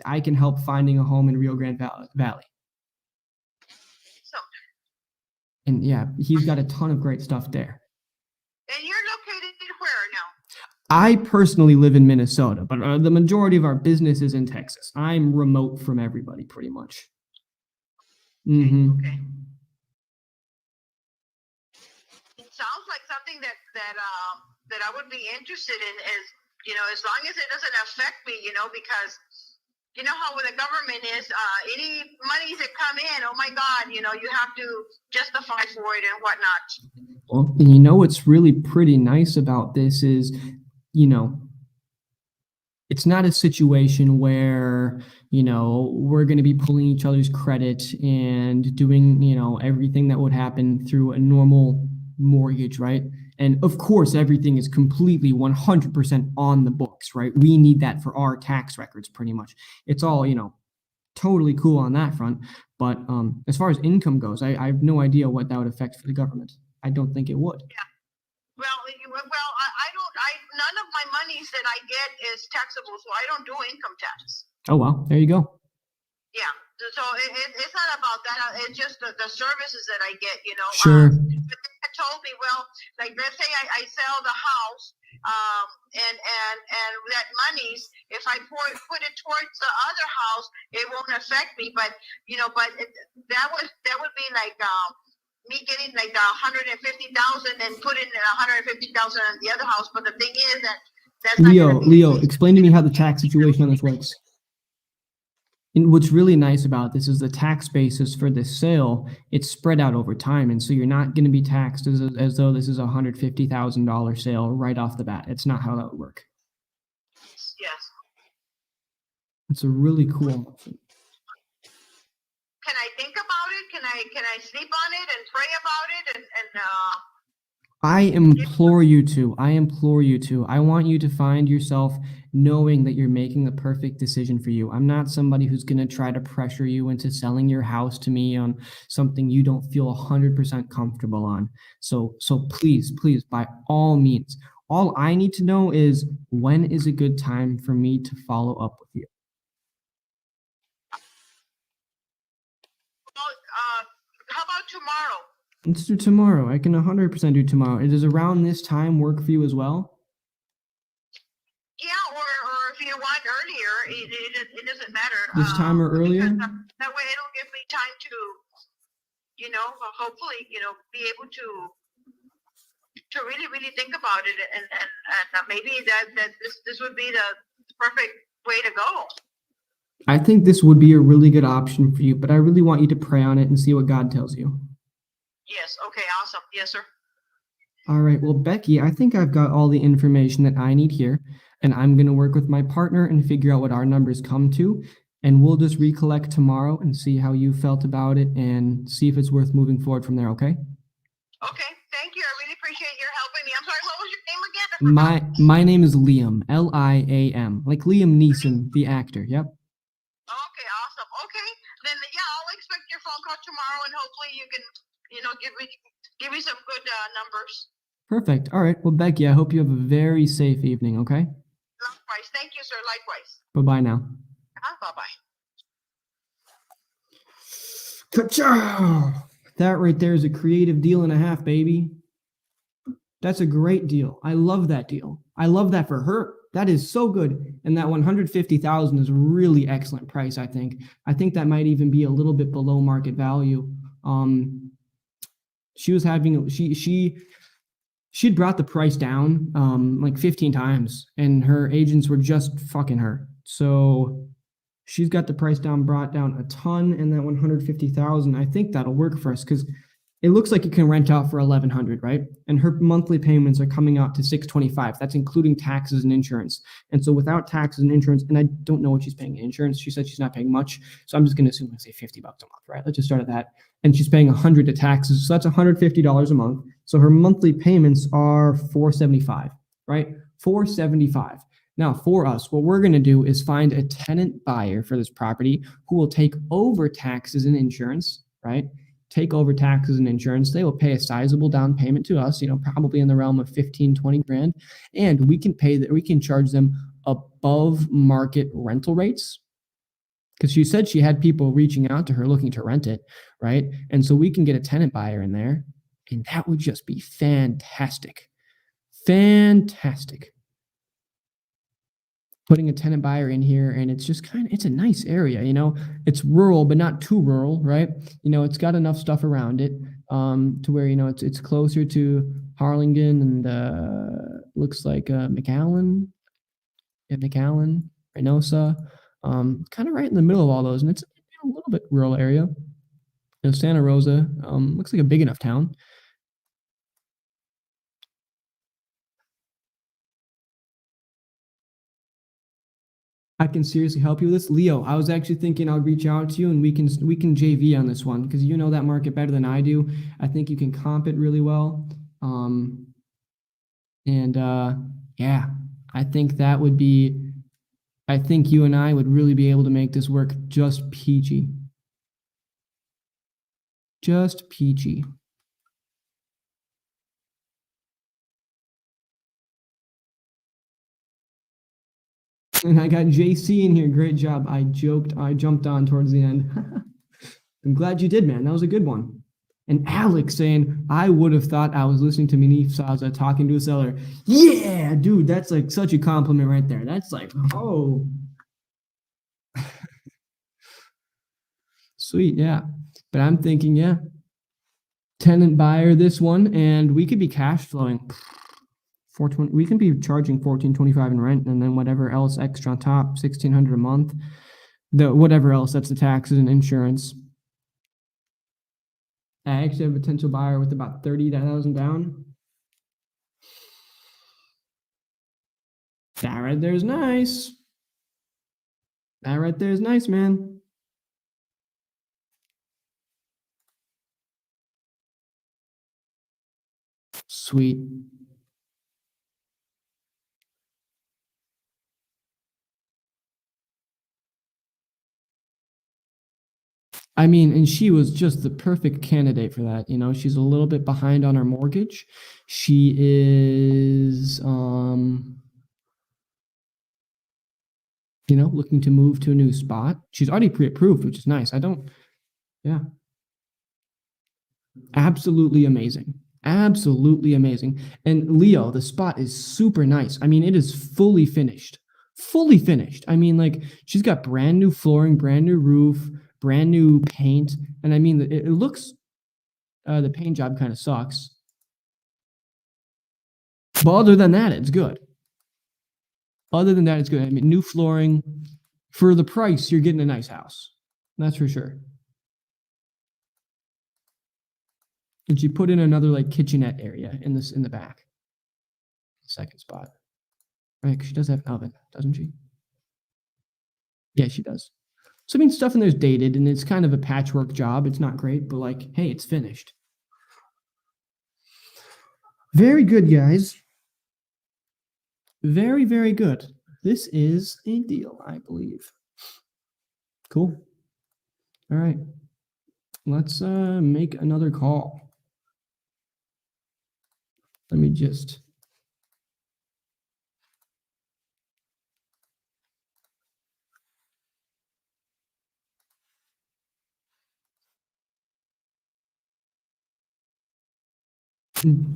I can help finding a home in Rio Grande Valley. And yeah, he's got a ton of great stuff there. And you're located where now? I personally live in Minnesota, but the majority of our business is in Texas. I'm remote from everybody, pretty much. Mm-hmm. Okay. It sounds like something that I would be interested in is, as long as it doesn't affect me, because you know how with the government is, any monies that come in, oh my God, you have to justify for it and whatnot. Well, and what's really pretty nice about this is, it's not a situation where, we're going to be pulling each other's credit and doing, everything that would happen through a normal mortgage, right? And of course, everything is completely 100% on the books, right? We need that for our tax records, pretty much. It's all, totally cool on that front. But as far as income goes, I have no idea what that would affect for the government. I don't think it would. Yeah. Well, none of my monies that I get is taxable, so I don't do income tax. Oh, well, there you go. Yeah. So it's not about that. It's just the services that I get, Sure. But they told me, well, like let's say I sell the house, and that monies, if I put it towards the other house, it won't affect me. But that would be like me getting like 150,000 and putting 150,000 on the other house. But the thing is that's Leo, explain to me how the tax situation on this works. And what's really nice about this is the tax basis for this sale, it's spread out over time. And so you're not going to be taxed as though this is a $150,000 sale right off the bat. It's not how that would work. Yes. It's a really cool option. Can I think about it? Can I sleep on it and pray about it and I implore you to. I implore you to. I want you to find yourself knowing that you're making the perfect decision for you. I'm not somebody who's going to try to pressure you into selling your house to me on something you don't feel 100% comfortable on. So please, please, by all means, all I need to know is when is a good time for me to follow up with you. well, how about tomorrow? Let's do tomorrow. I can 100% do tomorrow. Does around this time work for you as well? Yeah, or if you want earlier, it doesn't matter. This time or earlier? Because that way it'll give me time to, hopefully, be able to really, really think about it, and maybe that this would be the perfect way to go. I think this would be a really good option for you, but I really want you to pray on it and see what God tells you. Yes. Okay. Awesome. Yes, sir. All right. Well, Becky, I think I've got all the information that I need here, and I'm going to work with my partner and figure out what our numbers come to, and we'll just recollect tomorrow and see how you felt about it and see if it's worth moving forward from there, okay? Okay. Thank you. I really appreciate your helping me. I'm sorry. What was your name again? My name is Liam, Liam, like Liam Neeson, the actor. Yep. Okay. Awesome. Okay. Then yeah, I'll expect your phone call tomorrow, and hopefully you can, give me some good numbers. Perfect. All right. Well, Becky, I hope you have a very safe evening, okay? Likewise. Thank you, sir. Likewise. Bye-bye now. Bye-bye. Ka-chow! That right there is a creative deal and a half, baby. That's a great deal. I love that deal. I love that for her. That is so good. And that 150,000 is a really excellent price, I think. I think that might even be a little bit below market value. She'd brought the price down like 15 times, and her agents were just fucking her. So she's got the price brought down a ton, and that 150,000, I think that'll work for us because it looks like you can rent out for 1,100, right? And her monthly payments are coming out to 625. That's including taxes and insurance. And so without taxes and insurance, and I don't know what she's paying in insurance. She said she's not paying much, so I'm just going to assume, let's say $50 a month, right? Let's just start at that. And she's paying 100 to taxes, so that's $150 a month. So her monthly payments are 475, right? 475. Now, for us, what we're going to do is find a tenant buyer for this property who will take over taxes and insurance, right? Take over taxes and insurance. They will pay a sizable down payment to us, probably in the realm of 15, 20 grand. And we can charge them above market rental rates. Because she said she had people reaching out to her looking to rent it, right? And so we can get a tenant buyer in there, and that would just be fantastic. Fantastic. Putting a tenant buyer in here, and it's just it's a nice area, it's rural, but not too rural, right? It's got enough stuff around it to where, it's closer to Harlingen and looks like McAllen, Reynosa, kind of right in the middle of all those. And it's a little bit rural area. Santa Rosa looks like a big enough town. I can seriously help you with this. Leo, I was actually thinking I'll reach out to you and we can JV on this one because you know that market better than I do. I think you can comp it really well. Yeah, I think I think you and I would really be able to make this work just peachy. Just peachy. And I got JC in here. Great job. I jumped on towards the end. I'm glad you did, man. That was a good one. And Alex saying, I would have thought I was listening to Minif Saza talking to a seller. Yeah, dude, that's like such a compliment right there. That's like, oh. Sweet, yeah. But I'm thinking, yeah, tenant buyer this one, and we could be cash flowing. 420. We can be charging $1,425 in rent, and then whatever else extra on top, $1,600 a month. Whatever else, that's the taxes and insurance. I actually have a potential buyer with about 30,000 down. That right there is nice. That right there is nice, man. Sweet. I mean, and she was just the perfect candidate for that. You know, she's a little bit behind on her mortgage. She is, you know, looking to move to a new spot. She's already pre-approved, which is nice. Yeah. Absolutely amazing. Absolutely amazing. And Leo, the spot is super nice. I mean, it is fully finished. Fully finished. I mean, like, she's got brand new flooring, brand new roof, brand new paint. And I mean, it looks, the paint job kind of sucks. But other than that, it's good. Other than that, it's good. I mean, new flooring. For the price, you're getting a nice house. That's for sure. And she put in another like kitchenette area in the back. Second spot. Right, 'cause she does have an oven, doesn't she? Yeah, she does. So I mean, stuff in there's dated, and it's kind of a patchwork job. It's not great, but like, hey, it's finished. Very good, guys. Very, very good. This is a deal, I believe. Cool. All right. Let's make another call. Let me just.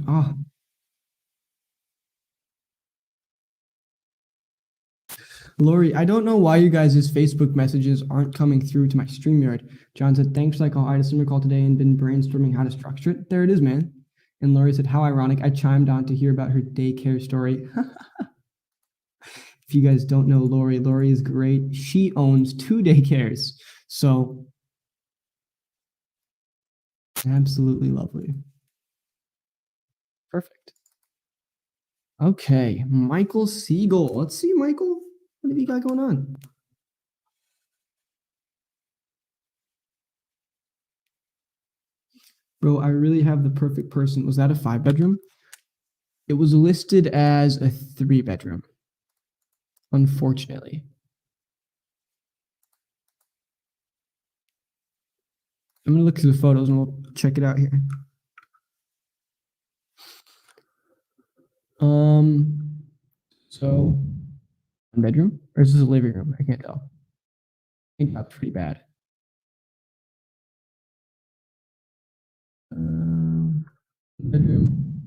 Ah. Lori, I don't know why you guys' Facebook messages aren't coming through to my StreamYard. John said, thanks for that call. I had a similar call today and been brainstorming how to structure it. There it is, man. And Lori said, how ironic. I chimed on to hear about her daycare story. If you guys don't know Lori, Lori is great. She owns 2 daycares. So absolutely lovely. Perfect. Okay, Michael Siegel. Let's see, Michael. What have you got going on? Bro, I really have the perfect person. Was that a 5-bedroom? It was listed as a 3-bedroom. Unfortunately. I'm gonna look through the photos and we'll check it out here. So 1 bedroom, or is this a living room? I can't tell. I think that's pretty bad. Bedroom.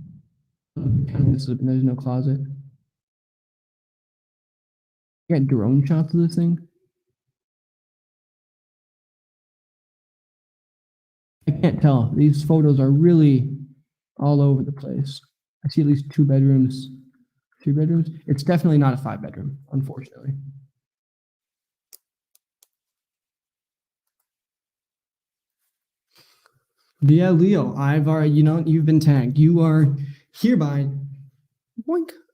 There's no closet. You got drone shots of this thing? I can't tell. These photos are really all over the place. I see at least 2 bedrooms, 3 bedrooms. It's definitely not a 5-bedroom, unfortunately. Yeah, Leo, I've already, you've been tagged. You are hereby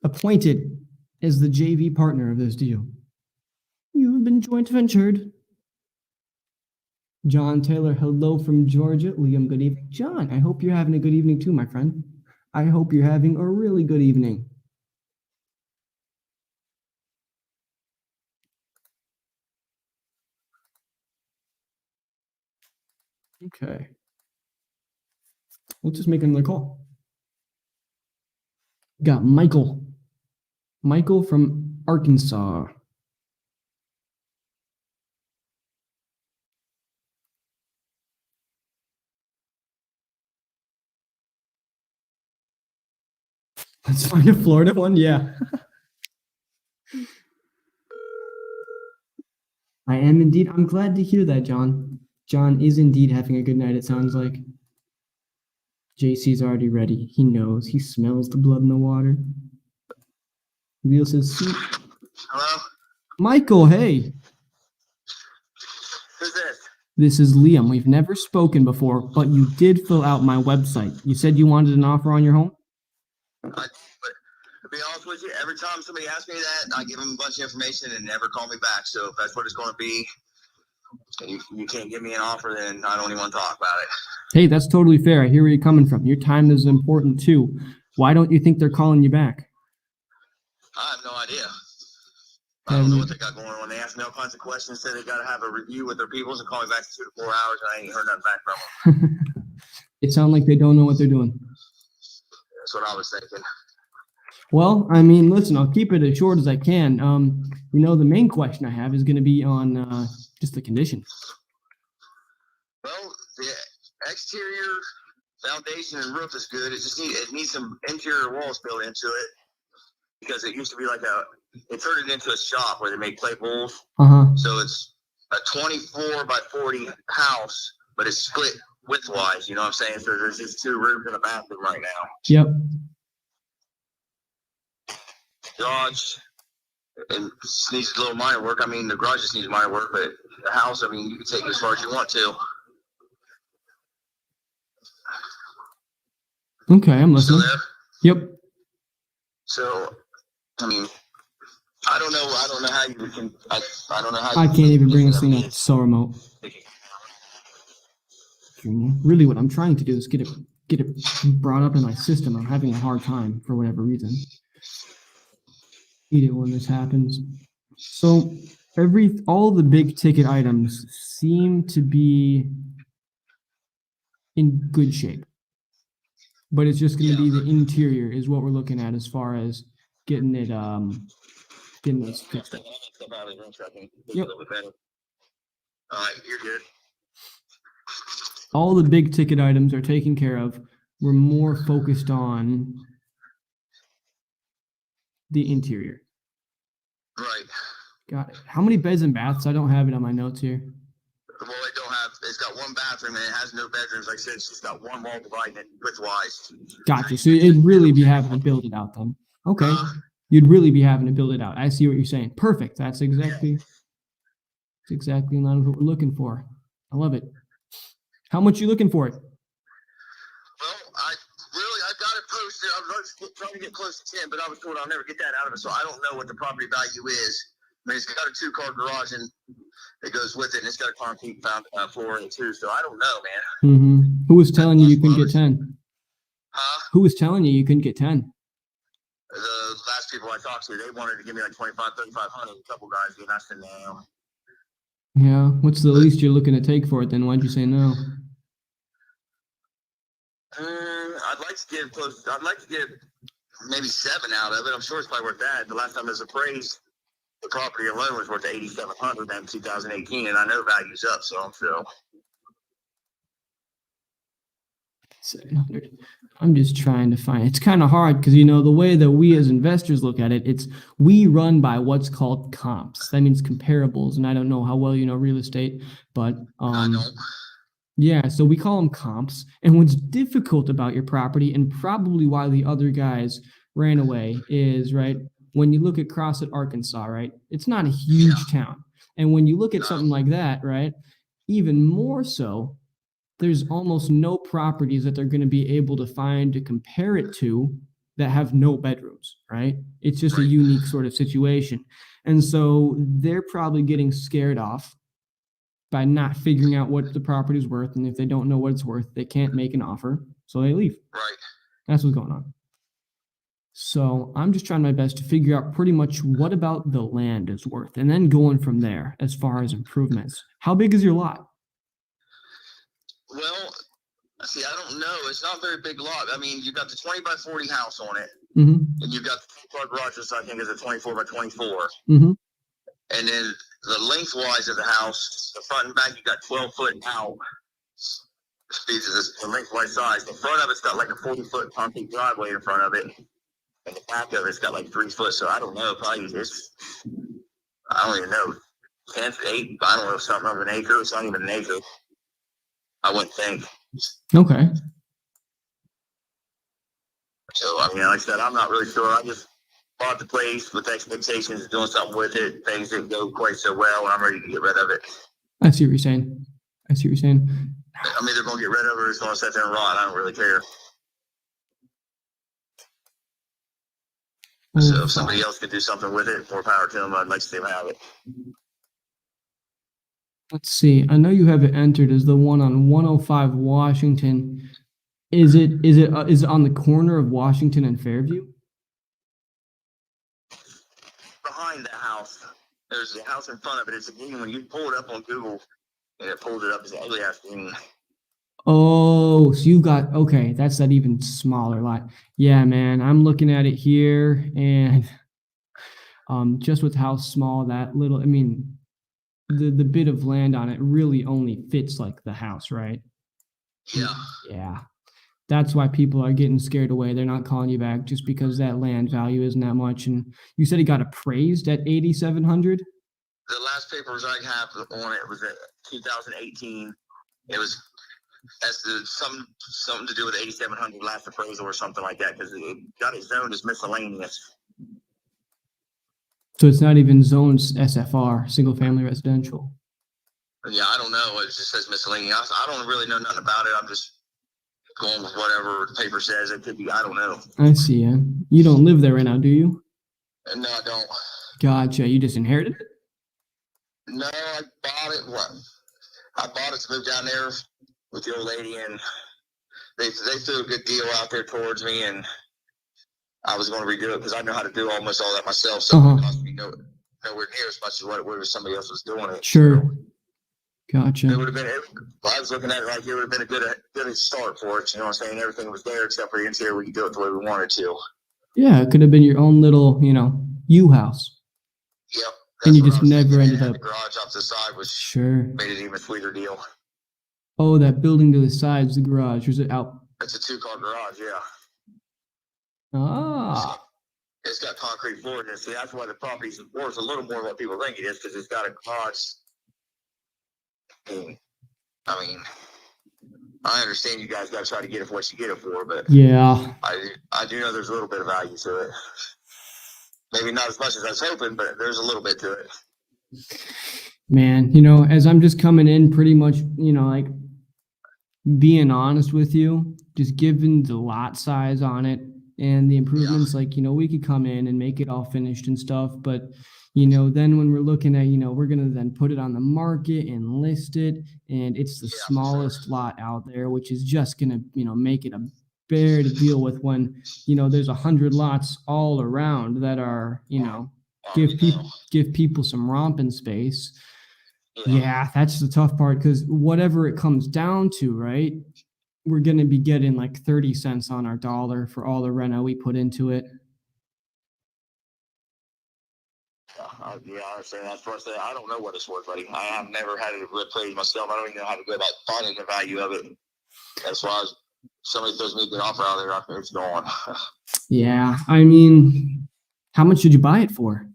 appointed as the JV partner of this deal. You have been joint ventured. John Taylor, hello from Georgia. Liam, good evening. John, I hope you're having a good evening too, my friend. I hope you're having a really good evening. Okay. We'll just make another call. Got Michael. Michael from Arkansas. Let's find a Florida one. Yeah. I am indeed. I'm glad to hear that, John. John is indeed having a good night, it sounds like. JC's already ready. He knows. He smells the blood in the water. Leo says, Hello? Michael, hey. Who's this? This is Liam. We've never spoken before, but you did fill out my website. You said you wanted an offer on your home? But to be honest with you, every time somebody asks me that, I give them a bunch of information and never call me back. So if that's what it's going to be, and you can't give me an offer, then I don't even want to talk about it. Hey, that's totally fair. I hear where you're coming from. Your time is important too. Why don't you think they're calling you back? I have no idea. I don't know what they got going on. They ask me all kinds of questions. Say they got to have a review with their peoples and call me back in 2 to 4 hours, and I ain't heard nothing back from them. It sounds like they don't know what they're doing. That's what I was thinking. Well, I mean, listen, I'll keep it as short as I can. The main question I have is going to be on just the condition. Well, the exterior foundation and roof is good. It needs some interior walls built into it because it used to be it turned it into a shop where they make clay bowls. So it's a 24 by 40 house, but it's split widthwise. You know what I'm saying? So there's just 2 rooms and a bathroom right now. Yep. Garage, and needs a little minor work. I mean, the garage just needs minor work, but the house, I mean, you can take it as far as you want to. Okay, I'm listening. Still there? Yep. So, I mean, I don't know how you can. I don't know how. I can't even bring this thing up. It's so remote. Really, what I'm trying to do is get it brought up in my system. I'm having a hard time for whatever reason. Hate it when this happens. So all the big ticket items seem to be in good shape, but it's just going to be the interior is what we're looking at as far as getting it this fixed up. Yep. All right, you're good. All the big ticket items are taken care of. We're more focused on the interior. Right. Got it. How many beds and baths? I don't have it on my notes here. Well, it's got 1 bathroom and it has no bedrooms. Like I said, it's just got 1 wall dividing it widthwise. Gotcha. So you'd really be having to build it out then. Okay. You'd really be having to build it out. I see what you're saying. Perfect. That's exactly in line with what we're looking for. I love it. How much you looking for it? Well, I've got it posted. I'm trying to get close to 10, but I was told I'll never get that out of it, so I don't know what the property value is. I mean, it's got a 2-car garage and it goes with it, and it's got a concrete floor in it too, so I don't know, man. Mm-hmm. Who was telling you couldn't get 10? Huh? Who was telling you couldn't get 10? The last people I talked to, they wanted to give me like 25, 3,500. A couple guys did. I said no. Yeah. What's the least you're looking to take for it then? Why'd you say no? I'd like to get maybe 7 out of it. I'm sure it's probably worth that. The last time it was appraised, the property alone was worth $8,700 in 2018, and I know value's up, so I'm sure. I'm just trying to find. It's kind of hard because the way that we as investors look at it, we run by what's called comps. That means comparables, and I don't know how well you know real estate, but I don't. Yeah, so we call them comps. And what's difficult about your property, and probably why the other guys ran away, is right when you look at Crossett, Arkansas, right? It's not a huge town, and when you look at something like that, right, even more so. There's almost no properties that they're going to be able to find to compare it to that have no bedrooms, right? It's just a unique sort of situation. And so they're probably getting scared off by not figuring out what the property is worth. And if they don't know what it's worth, they can't make an offer. So they leave. Right. That's what's going on. So I'm just trying my best to figure out pretty much what about the land is worth and then going from there as far as improvements. How big is your lot? Well, see, I don't know. It's not a very big lot. I mean, you've got the 20 by 40 house on it, and you've got the 2-car garage, which I think is a 24 by 24. And then the lengthwise of the house, the front and back, you got 12-foot out. The lengthwise size. The front of it's got like a 40-foot concrete driveway in front of it, and the back of it's got like 3 foot. So I don't know. Probably I don't even know. 10 to 8. I don't know, something of an acre. It's not even an acre. I wouldn't think. Okay. So, I mean, like I said, I'm not really sure. I just bought the place with expectations of doing something with it. Things didn't go quite so well, and I'm ready to get rid of it. I see what you're saying. I'm either going to get rid of it or it's going to sit there and rot. I don't really care. So if somebody else could do something with it, more power to them. I'd like to see them have it. Let's see. I know you have it entered as the one on 105 Washington. Is it on the corner of Washington and Fairview? Behind the house, there's a house in front of it. It's a green. When you pull it up on Google, and it pulls it up, it's an ugly ass green. Oh, so you've got, okay, that's that even smaller lot. Yeah, man, I'm looking at it here, and just with how small that little, I mean, the bit of land on it really only fits like the house, right? Yeah. Yeah. That's why people are getting scared away. They're not calling you back just because that land value isn't that much. And you said it got appraised at 8,700? The last papers I have on it was 2018. It was something to do with 8,700 last appraisal or something like that, because it got it zoned as miscellaneous. So it's not even zoned SFR, single family residential. Yeah, I don't know. It just says miscellaneous. I don't really know nothing about it. I'm just going with whatever the paper says. It could be. I don't know. I see. Yeah. You don't live there right now, do you? No, I don't. Gotcha. You just inherited it? No, I bought it. I bought it to move down there with the old lady, and they threw a good deal out there towards me, and I was going to redo it because I know how to do almost all that myself. So it cost me nowhere near as much as what somebody else was doing it. Sure. So Gotcha. it would have been. I was looking at it like it would have been a good start for it. You know what I'm saying? Everything was there except for the interior. We could do it the way we wanted to. Yeah, it could have been your own little, U-house. Yep. And you just never ended up. The garage off the side was Sure. made it even sweeter deal. Oh, that building to the side is the garage. Or is it out? It's a 2-car garage, yeah. Ah. It's got concrete floor in it. See, that's why the property's worth a little more than what people think it is, because it's got a garage. I mean, I understand you guys got to try to get it for what you get it for, but Yeah. I do know there's a little bit of value to it. Maybe not as much as I was hoping, but there's a little bit to it. Man, as I'm just coming in pretty much, like being honest with you, just given the lot size on it and the improvements, like, we could come in and make it all finished and stuff. But, then when we're looking at, we're going to then put it on the market and list it. And it's the smallest lot out there, which is just going to, make it a bear to deal with when, there's 100 lots all around that are, give people some romping space. Yeah, that's the tough part, because whatever it comes down to, right, we're going to be getting like 30 cents on our dollar for all the reno we put into it. Yeah, I understand. That's what I said. I don't know what it's worth, buddy. I have never had it appraised myself. I don't even know how to go about finding the value of it. That's why somebody throws me a good offer out there, it's gone. Yeah, I mean, how much did you buy it for?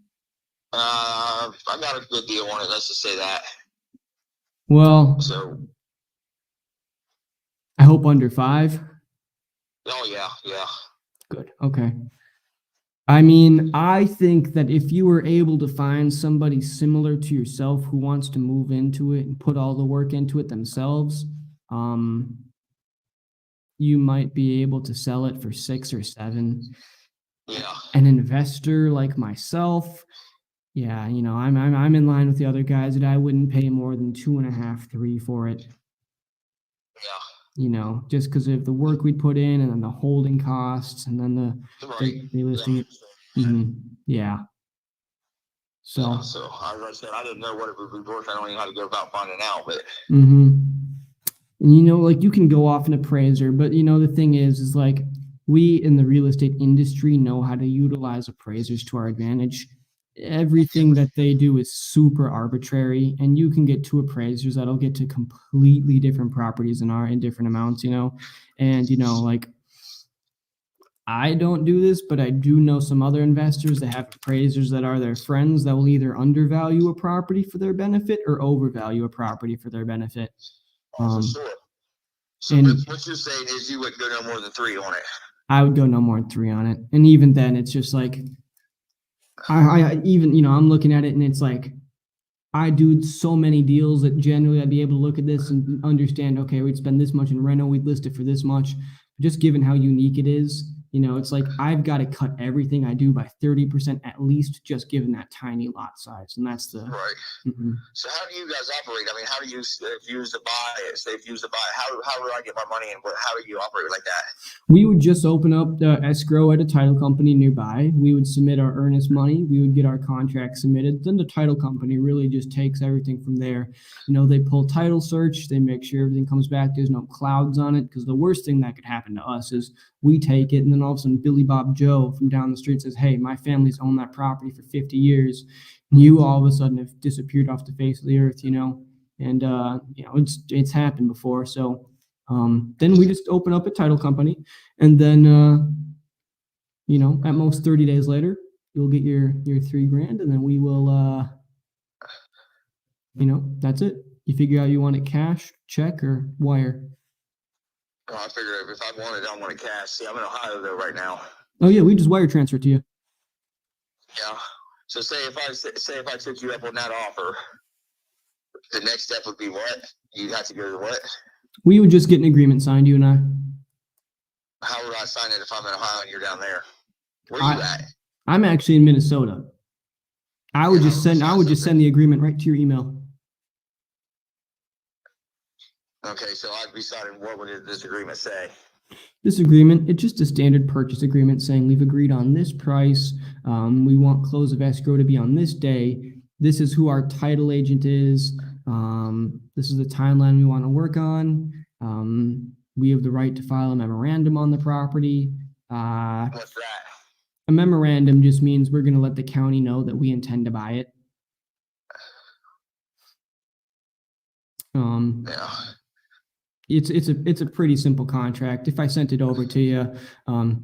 I got a good deal on it. Let's just say that. Well, so I hope under 5. Oh yeah. Good. Okay. I mean, I think that if you were able to find somebody similar to yourself who wants to move into it and put all the work into it themselves, you might be able to sell it for 6 or 7. Yeah. An investor like myself, yeah, I'm in line with the other guys that I wouldn't pay more than 2.5, 3 for it. Yeah. Just because of the work we put in, and then the holding costs, and then the listing it. Mm-hmm. Yeah. So as I said, I didn't know what it would be worth. I don't even know how to go about finding out, but. Mm-hmm. And like you can go off an appraiser, but the thing is like we in the real estate industry know how to utilize appraisers to our advantage. Everything that they do is super arbitrary, and you can get 2 appraisers that'll get to completely different properties in different amounts, and like I don't do this, but I do know some other investors that have appraisers that are their friends that will either undervalue a property for their benefit or overvalue a property for their benefit. For sure. So what you're saying is you wouldn't go no more than 3 on it. I would go no more than 3 on it, and even then, it's just like I even I'm looking at it, and it's like I do so many deals that generally I'd be able to look at this and understand. Okay, we'd spend this much in reno, we'd list it for this much. Just given how unique it is, It's like I've got to cut everything I do by 30% at least, just given that tiny lot size, and that's the right. Mhm. So how do you guys operate? I mean, how do you if you use to buy it? Say if you use to buy it, how do I get my money, and how do you operate like that? We would just open up the escrow at a title company nearby. We would submit our earnest money. We would get our contract submitted. Then the title company really just takes everything from there. They pull title search. They make sure everything comes back. There's no clouds on it. Because the worst thing that could happen to us is we take it, and then all of a sudden Billy Bob Joe from down the street says, "Hey, my family's owned that property for 50 years. And you all of a sudden have disappeared off the face of the earth." And it's happened before. So then we just open up a title company, and then at most 30 days later, you'll get your $3,000, and then we will that's it. You figure out you want it cash, check, or wire. Oh, I figure if I want it, I want it cash. See, I'm in Ohio though right now. Oh yeah, we just wire transfer to you. Yeah. So say if I took you up on that offer, the next step would be what? You'd have to go to what? We would just get an agreement signed, you and I. How would I sign it if I'm in Ohio and you're down there? Where are you at? I'm actually in Minnesota. I would just send the agreement right to your email. Okay, so I'd be signing. What would this agreement say? This agreement, it's just a standard purchase agreement saying we've agreed on this price. We want close of escrow to be on this day. This is who our title agent is. This is the timeline we want to work on. We have the right to file a memorandum on the property. What's that? A memorandum just means we're going to let the county know that we intend to buy it. Yeah. It's a pretty simple contract. If I sent it over to you,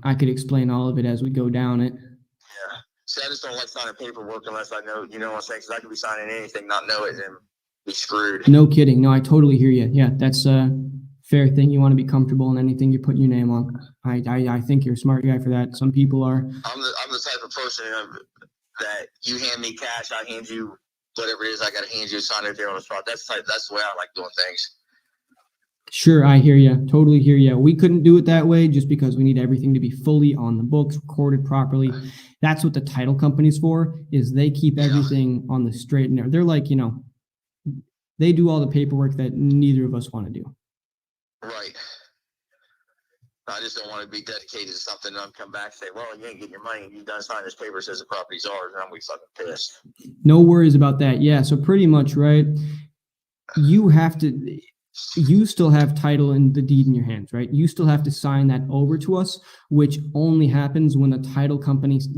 I could explain all of it as we go down it. Yeah. See, I just don't like signing paperwork unless I know, you know what I'm saying? Because I could be signing anything, not know it, and be screwed. No kidding. No, I totally hear you. Yeah, that's a fair thing. You want to be comfortable in anything you put your name on. I think you're a smart guy for that. Some people are. I'm the type of person that you hand me cash, I hand you whatever it is I got to hand you, sign it there on the spot. That's the way I like doing things. Sure, I hear you. Totally hear you. We couldn't do it that way just because we need everything to be fully on the books, recorded properly. That's what the title company's for, is they keep everything on the straight and narrow. They're like, they do all the paperwork that neither of us want to do. Right. I just don't want to be dedicated to something and come back and say, well, you ain't getting your money and you done signed this paper that says the property's ours, and I'm gonna be fucking pissed. No worries about that. Yeah, so pretty much, right? You still have title and the deed in your hands, right? You still have to sign that over to us, which only happens when the title company is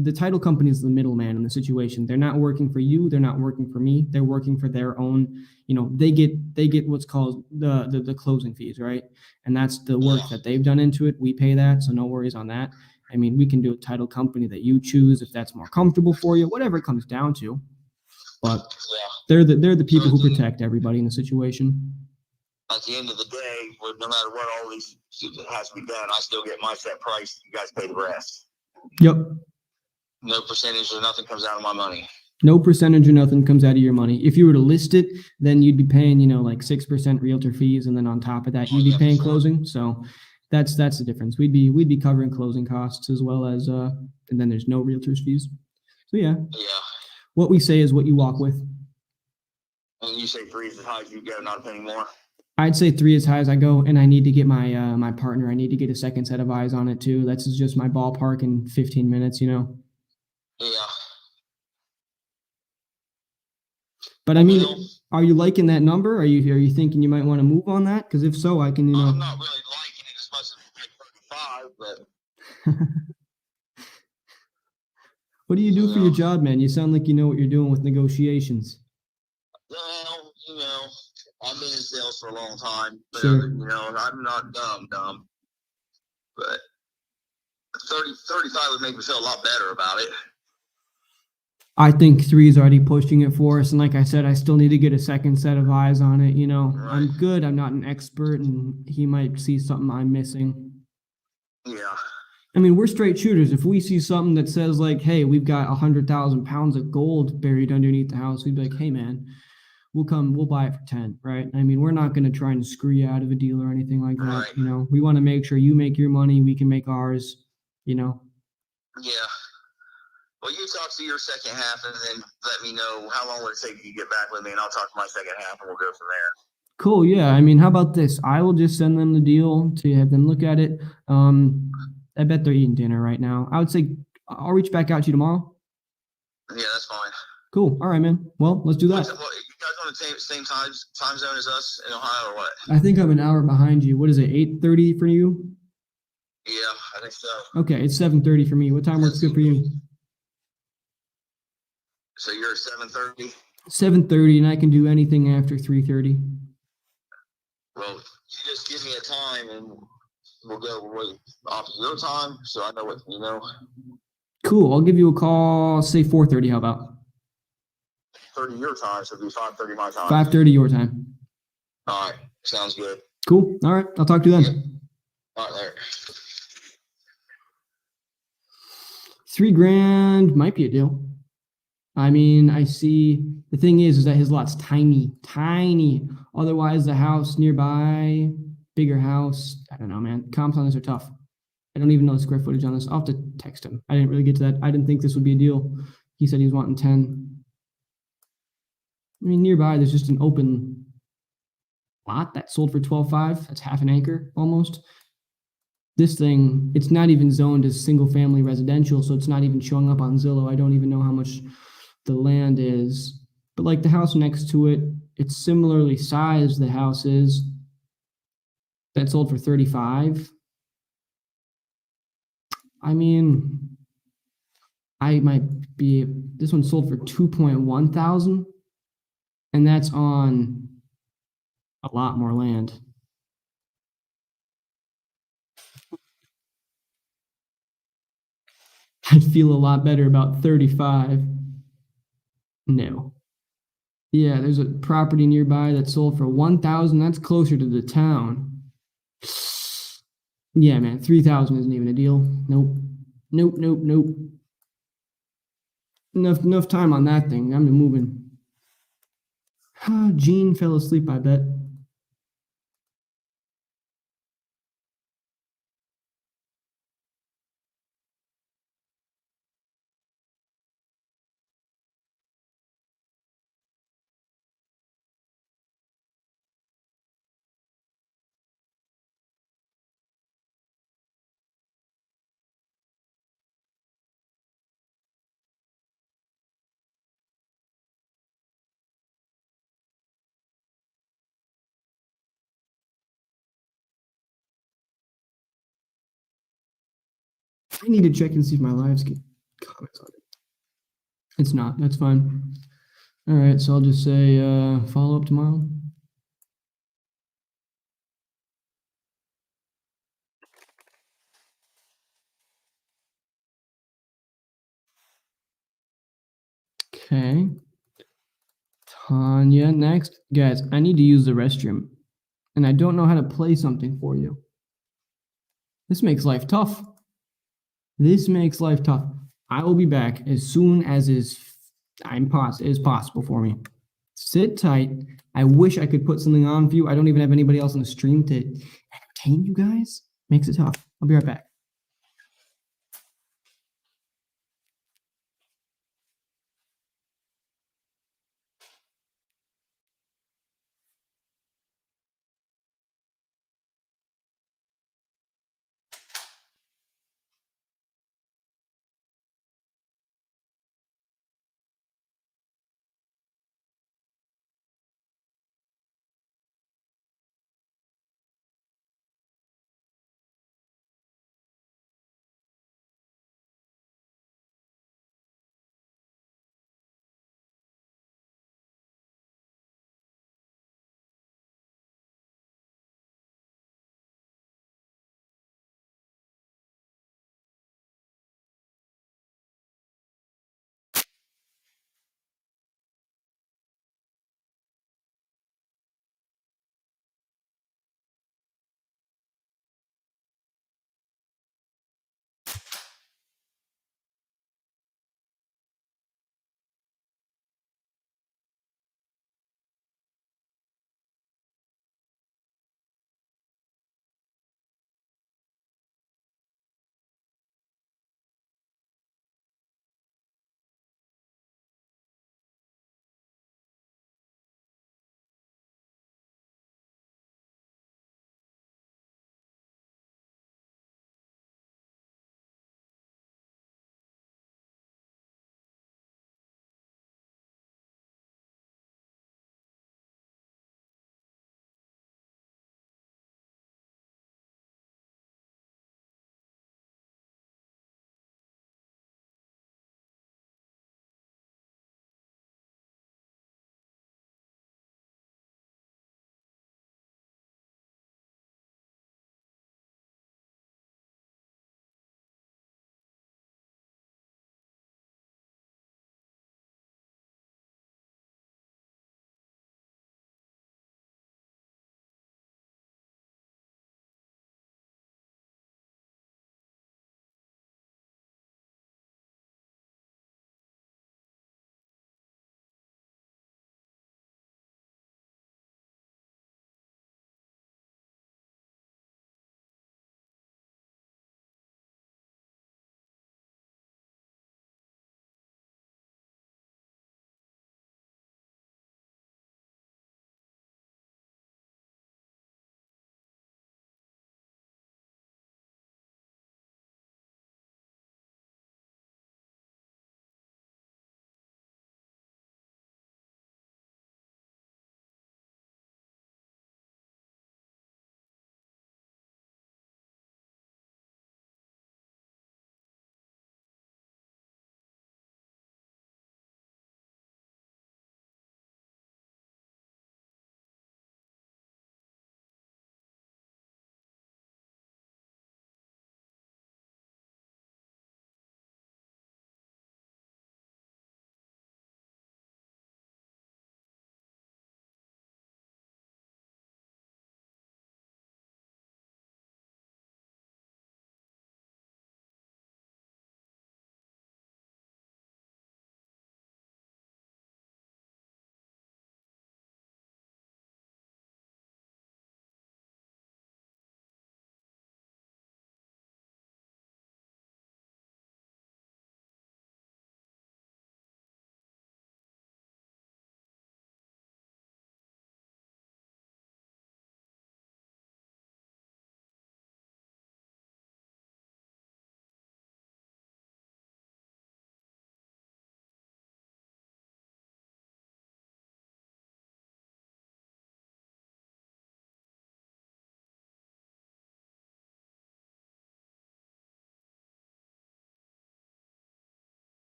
the middleman in the situation. They're not working for you. They're not working for me. They're working for their own, they get what's called the closing fees, right? And that's the work that they've done into it. We pay that. So no worries on that. I mean, we can do a title company that you choose if that's more comfortable for you, whatever it comes down to. But they're the people who protect everybody in the situation. At the end of the day, no matter what all these has to be done, I still get my set price. You guys pay the rest. Yep. No percentage or nothing comes out of my money. No percentage or nothing comes out of your money. If you were to list it, then you'd be paying, like 6% realtor fees, and then on top of that, you'd be paying closing. So that's the difference. We'd be covering closing costs as well as and then there's no realtor's fees. So yeah. Yeah. What we say is what you walk with. And you say 3 is as high as you go, not a penny more. I'd say 3 as high as I go, and I need to get my partner. I need to get a second set of eyes on it too. That's just my ballpark in 15 minutes, Yeah. But I mean, are you liking that number? Are you thinking you might want to move on that? Because if so, I can, I'm not really liking it as much as 35, but. What do you do for your job, man? You sound like you know what you're doing with negotiations. Well, I've been in sales for a long time, but, sure. I'm not dumb, but 35 would make me feel a lot better about it. I think 3 is already pushing it for us, and like I said, I still need to get a second set of eyes on it. Right. I'm good. I'm not an expert, and he might see something I'm missing. Yeah. I mean, we're straight shooters. If we see something that says like, hey, we've got 100,000 pounds of gold buried underneath the house, we'd be like, hey, man, we'll buy it for 10, right? I mean, we're not going to try and screw you out of a deal or anything like that. Right. We want to make sure you make your money, we can make ours. you know? Yeah. Well, you talk to your second half and then let me know how long would it take you to get back with me, and I'll talk to my second half and we'll go from there. Cool. Yeah. I mean, how about this? I will just send them the deal to have them look at it. I bet they're eating dinner right now. I would say I'll reach back out to you tomorrow. Yeah, that's fine. Cool. All right, man. Well, let's do that. Well, you guys on the same time zone as us in Ohio or what? I think I'm an hour behind you. What is it? 8:30 for you? Yeah, I think so. Okay, it's 7:30 for me. What time works good for you? So you're at 7:30? 7:30, and I can do anything after 3:30. Well, you just give me a time and we'll go off your time so I know what, Cool. I'll give you a call, say 4:30. How about 30 your time, so it'll be 5:30 my time. 5:30 your time? All right, sounds good. Cool. All right, I'll talk to you then. Yep. All right, later. $3,000 might be a deal. I mean, I see the thing is that his lot's tiny, tiny. Otherwise, the house nearby, bigger house. I don't know, man. Comps on this are tough. I don't even know the square footage on this. I'll have to text him. I didn't really get to that. I didn't think this would be a deal. He said he was wanting 10. I mean, nearby, there's just an open lot that sold for 12.5. That's half an acre almost. This thing, it's not even zoned as single family residential, so it's not even showing up on Zillow. I don't even know how much the land is. But like the house next to it, it's similarly sized, the house is. That sold for 35. I mean, I might be, this one sold for 2.1 thousand, and that's on a lot more land. I'd feel a lot better about 35. No. Yeah, there's a property nearby that sold for 1,000. That's closer to the town. Yeah, man, 3,000 isn't even a deal. Nope. Nope, nope, nope. Enough time on that thing. I'm moving. Gene fell asleep, I bet. I need to check and see if my lives get comments on it. It's not. That's fine. All right, so I'll just say follow up tomorrow. Okay. Tanya, next. Guys, I need to use the restroom, and I don't know how to play something for you. This makes life tough. This makes life tough. I will be back as soon as is possible for me. Sit tight. I wish I could put something on for you. I don't even have anybody else on the stream to entertain you guys. Makes it tough. I'll be right back.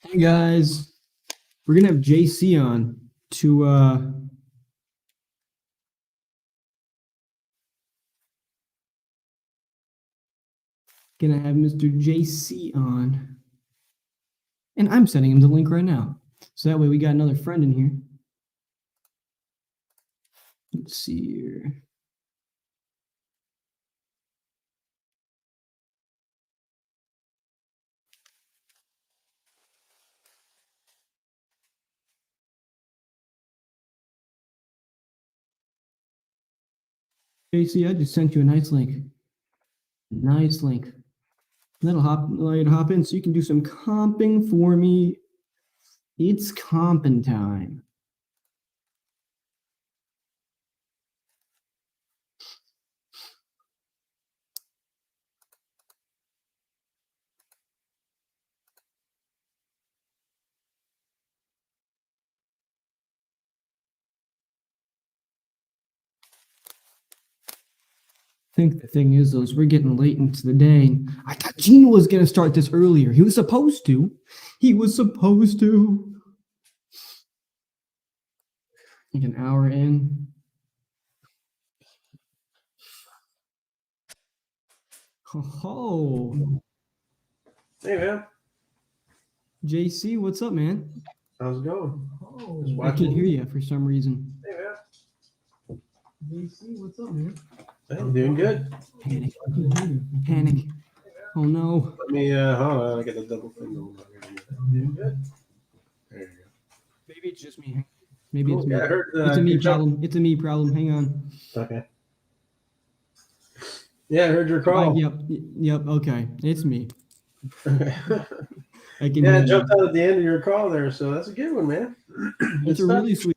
Hey guys, we're gonna have JC on to gonna have Mr. JC on, and I'm sending him the link right now, so that way we got another friend in here. Let's see here. JC, I just sent you a nice link. Nice link. That'll allow you to hop in so you can do some comping for me. It's comping time. I think the thing is, though, is we're getting late into the day. I thought Gene was going to start this earlier. He was supposed to. He was supposed to. Like an hour in. Oh. Hey, man. JC, what's up, man? How's it going? Oh, I can't hear you for some reason. Hey, man. JC, what's up, man? Hey, doing good. Panic. Panic. Oh, no. Let me, hold on. I got the double thing going on here. Doing good. There you go. Maybe it's just me. Maybe Cool. it's me. Yeah, I heard, it's a me good job. problem. It's a me problem. Hang on. Okay. Yeah, I heard your call. Yep. Okay. It's me. I can Yeah, I hear jumped you. out at the end of your call there, so that's a good one, man. It's a really sweet.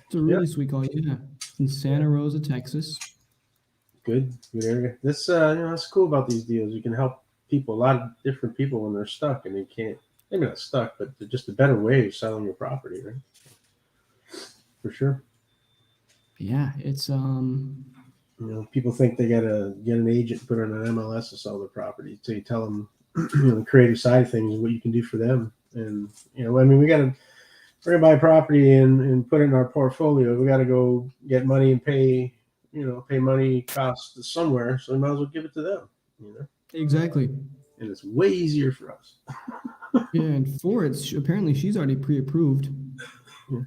It's a really sweet call. Yeah, in Santa Rosa, Texas. Good area. This, that's cool about these deals. You can help people, a lot of different people when they're stuck and they can't. Maybe not stuck, but they're just a better way of selling your property, right? For sure. Yeah, it's People think they gotta get an agent, put on an MLS to sell their property. So you tell them, the creative side of things, what you can do for them. And we're gonna buy property and put it in our portfolio. We got to go get money and pay money costs somewhere. So we might as well give it to them. exactly. And it's way easier for us. Yeah, and for it, apparently she's already pre-approved.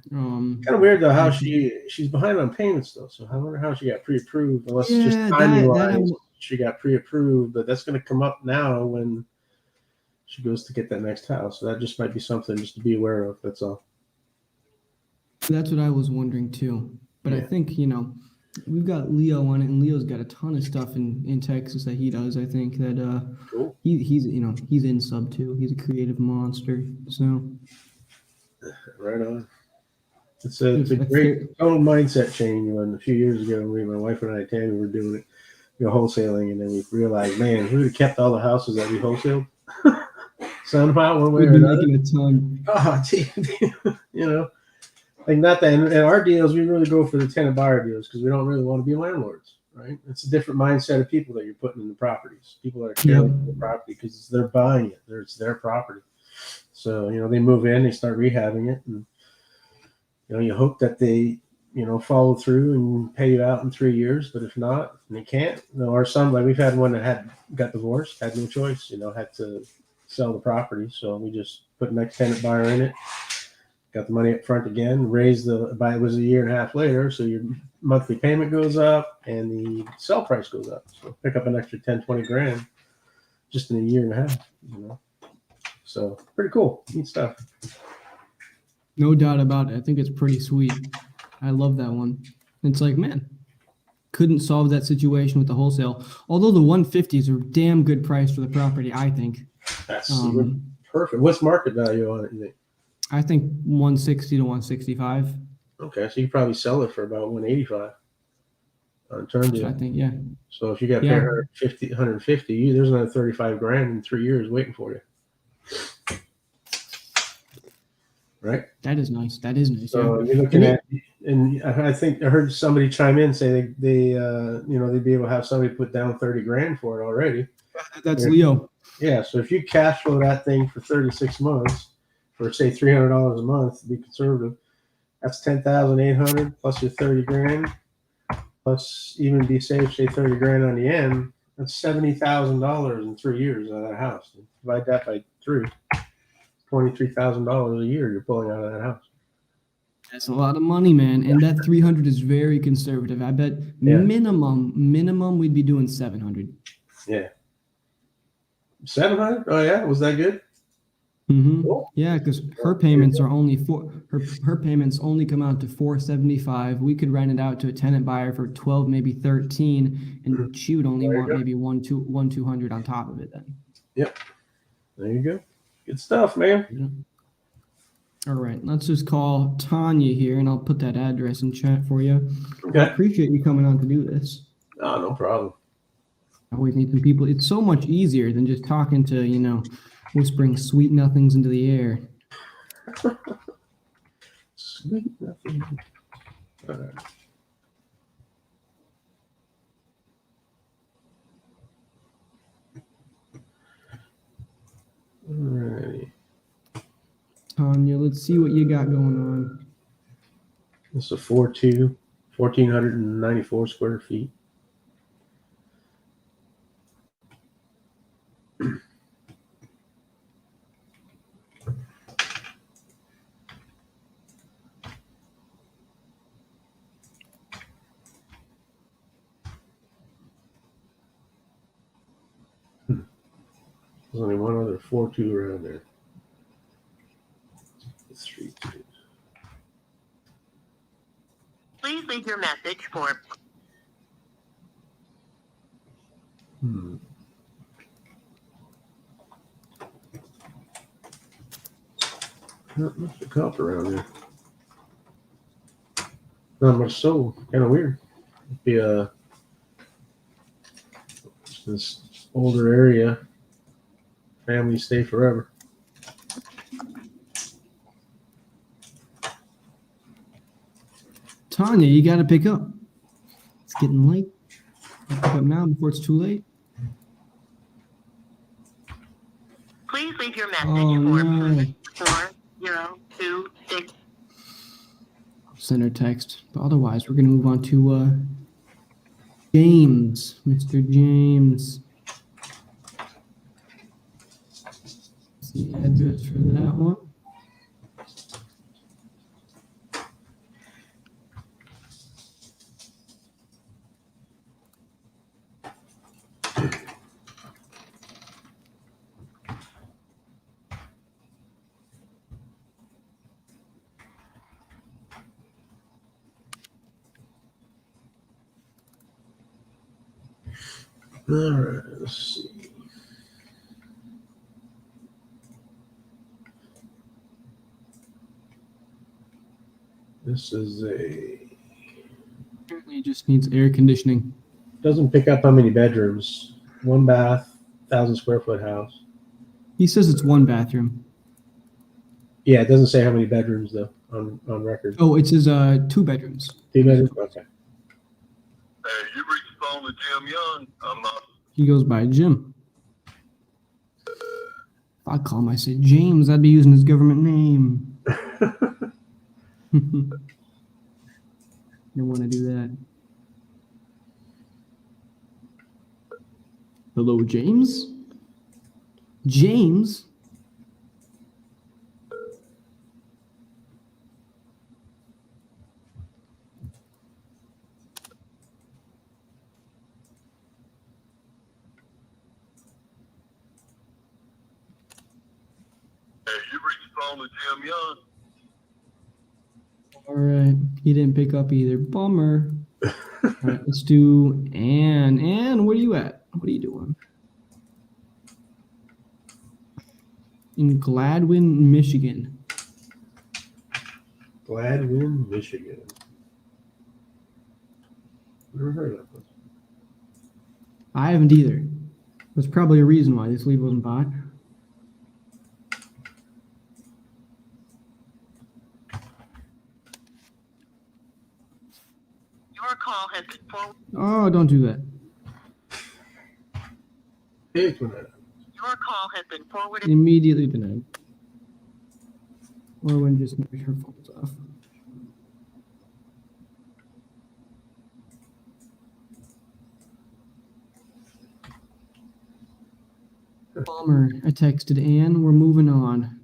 Kind of weird though how she's behind on payments though. So I wonder how she got pre-approved. Unless it's just timing wise, she got pre-approved. But that's going to come up now when she goes to get that next house. So that just might be something just to be aware of. That's all. That's what I was wondering too. But yeah. I think we've got Leo on it, and Leo's got a ton of stuff in Texas that he does. I think that cool. He's in sub too. He's a creative monster. So right on. It's a great total mindset change. When a few years ago, my wife and I, Tammy, were doing it, wholesaling, and then we realized, man, we would have kept all the houses that we wholesaled. Somehow, one way or another. Making a ton. Oh, gee, like not that. In our deals, we really go for the tenant buyer deals because we don't really want to be landlords, right? It's a different mindset of people that you're putting in the properties. People that are caring for the property because they're buying it. It's their property. So they move in, they start rehabbing it, and you hope that they, follow through and pay you out in 3 years. But if not, and they can't, or some, like we've had one that got divorced, had no choice, had to sell the property. So we just put an next tenant buyer in it, got the money up front again, raised it was a year and a half later. So your monthly payment goes up and the sell price goes up. So pick up an extra 10, 20 grand just in a year and a half, So pretty cool, neat stuff. No doubt about it. I think it's pretty sweet. I love that one. It's like, man, couldn't solve that situation with the wholesale. Although the 150 is a damn good price for the property, I think. That's perfect. What's market value on it, you think? I think 160 to 165. Okay, so you probably sell it for about 185 on a turn deal. I think, yeah. So if you got 150, there's another 35 grand in 3 years waiting for you. Right. That is nice. So you're looking at, and I think I heard somebody chime in say they'd be able to have somebody put down 30 grand for it already. That's Leo. Yeah, so if you cash flow that thing for 36 months, for say $300 a month to be conservative, that's 10,800 plus your 30 grand, plus even be safe, say 30 grand on the end. That's $70,000 in 3 years out of that house. Divide that by 3, $23,000 a year you're pulling out of that house. That's a lot of money, man. And that 300 is very conservative. I bet minimum we'd be doing 700. Yeah. 700? Oh yeah, was that good? Mm-hmm. Cool. Yeah, because her payments are only her payments only come out to $475. We could rent it out to a tenant buyer for 12, maybe 13, and she would only want maybe 200 on top of it then. Yep. There you go. Good stuff, man. Yeah. All right, let's just call Tanya here, and I'll put that address in chat for you. Okay. I appreciate you coming on to do this. Oh, no problem. I always need some people. It's so much easier than just talking to, whispering sweet nothings into the air. Sweet nothing. All right. Alrighty. Tanya, let's see what you got going on. This is a 4.2, 1,494 square feet. There's only one other 4.2 around there. 3.2. Please leave your message for. Not much to cop around there. Not much sold. Kind of weird. It'd be this older area. Family stay forever. Tanya, you got to pick up. It's getting late. Pick up now before it's too late. Please leave your message Oh, no. 4026. Send her text. But otherwise, we're going to move on to James. Mr. James. What's the address for that one? All right, let's see. This is Apparently, it just needs air conditioning. doesn't pick up how many bedrooms. 1 bath, 1,000 square foot house. He says it's 1 bathroom. Yeah, it doesn't say how many bedrooms though on record. Oh, it says 2 bedrooms. 2 bedrooms. Okay. Hey, you reached the phone to Jim Young. I'm not. He goes by Jim. If I call him, I say James, I'd be using his government name. Don't want to do that. Hello, James? James? Hey, you reached the phone to Jim Young. All right. He didn't pick up either. Bummer. All right, let's do Ann. Ann, where are you at? What are you doing? In Gladwin, Michigan. Gladwin, Michigan. Never heard of that place. I haven't either. There's probably a reason why this lead wasn't bought. Your call has been forwarded. Oh, don't do that. Hey, it's when that- Your call been forwarded. Immediately denied. Or when just maybe her phone's off. Bummer. I texted Ann. We're moving on.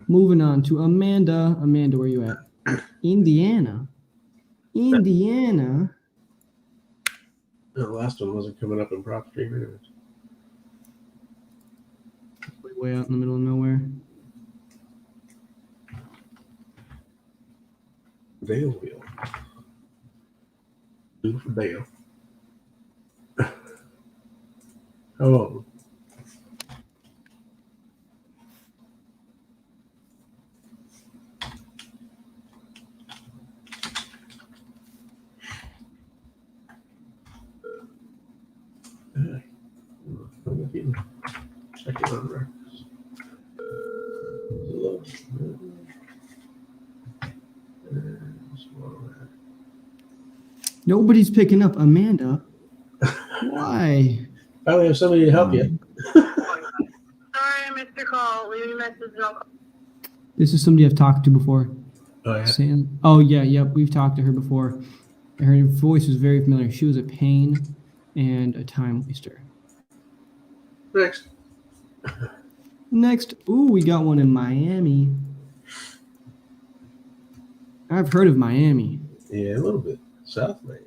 Moving on to Amanda. Amanda, where you at? Indiana. Indiana. The last one wasn't coming up in Prop 3 minutes. Way out in the middle of nowhere. Daleville. Do for Dale. Oh. Check it on there. Nobody's picking up Amanda. Why? Finally have somebody to help you. Sorry, I missed your call. Leave me a message and I'll call. This is somebody I've talked to before. Oh, yeah. Sam. Oh yeah, yep. We've talked to her before. Her voice was very familiar. She was a pain and a time waster. Next. Next, ooh, we got one in Miami. I've heard of Miami. Yeah, a little bit. South Miami.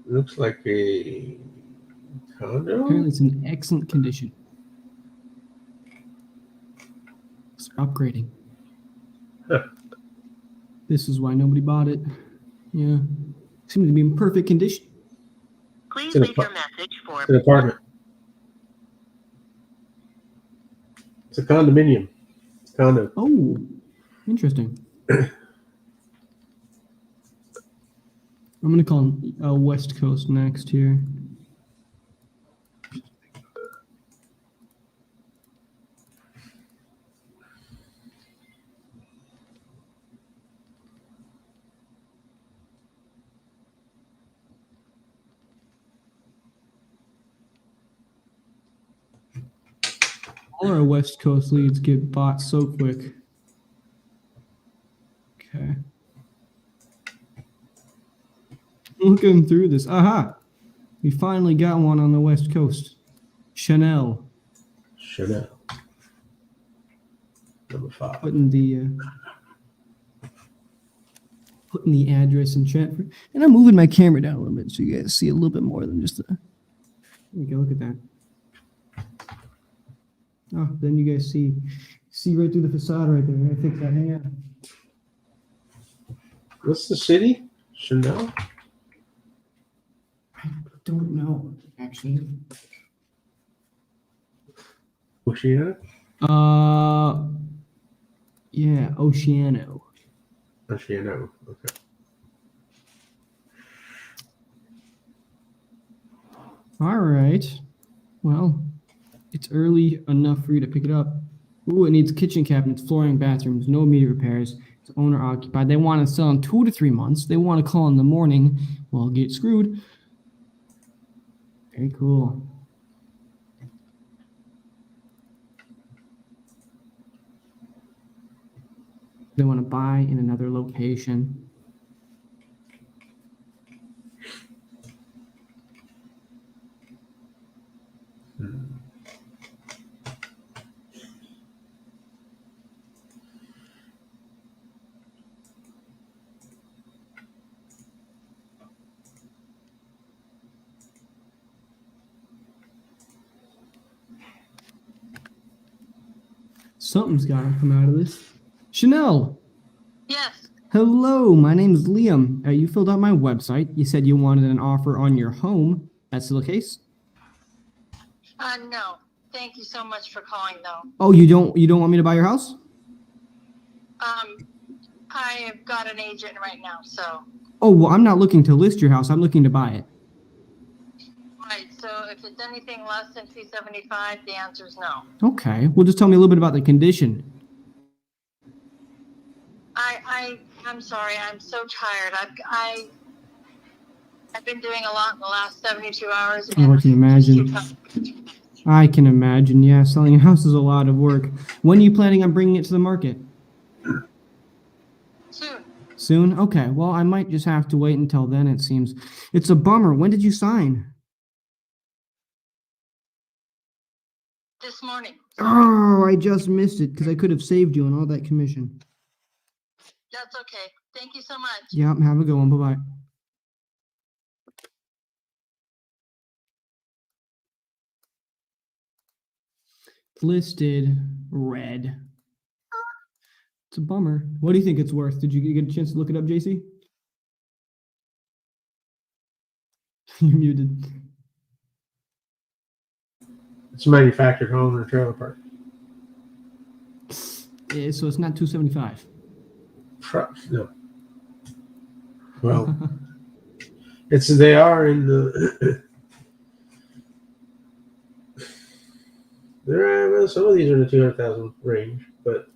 Looks like a condo. Apparently, it's in excellent condition. It's upgrading. Huh. This is why nobody bought it. Yeah. Seems to be in perfect condition. Please It's an leave your message for It's an apartment. It's a condominium. It's a condo. Oh, interesting. I'm going to call West Coast next here. All our West Coast leads get bought so quick. Okay. Looking through this. Aha! We finally got one on the West Coast. Chanel. Chanel. Number 5. Putting the address in chat. And I'm moving my camera down a little bit so you guys see a little bit more than just the. There we go. Look at that. Oh, then you guys see right through the facade right there. I fix that. Hang on. What's the city? Chanel? I don't know, actually. Oceana? Yeah, Oceano. Oceano. Okay. All right. Well, it's early enough for you to pick it up. Ooh, it needs kitchen cabinets, flooring, bathrooms, no immediate repairs. It's owner occupied. They want to sell in 2 to 3 months. They want to call in the morning. Well, get screwed. Very cool. They want to buy in another location. Something's got to come out of this. Chanel. Yes. Hello, my name is Liam. You filled out my website. You said you wanted an offer on your home. That's still the case? No. Thank you so much for calling, though. Oh, you don't want me to buy your house? I have got an agent right now, so. Oh, well, I'm not looking to list your house. I'm looking to buy it. Right, so if it's anything less than 275, the answer is no. Okay. Well, just tell me a little bit about the condition. I'm sorry, I'm so tired. I've been doing a lot in the last 72 hours. Oh, I And can imagine. I can imagine. Yeah, selling a house is a lot of work. When are you planning on bringing it to the market? Soon, Soon? Okay. Well, I might just have to wait until then, it seems. It's a bummer. When did you sign? this morning. Oh, I just missed it because I could have saved you on all that commission. That's okay. Thank you so much. Yeah, have a good one. Bye-bye. Listed red. It's a bummer. What do you think it's worth? Did you get a chance to look it up, JC? You're muted. It's a manufactured home or trailer park. Yeah, so it's not 275. No. Well, they are in the. Well, some of these are in the 200,000 range, but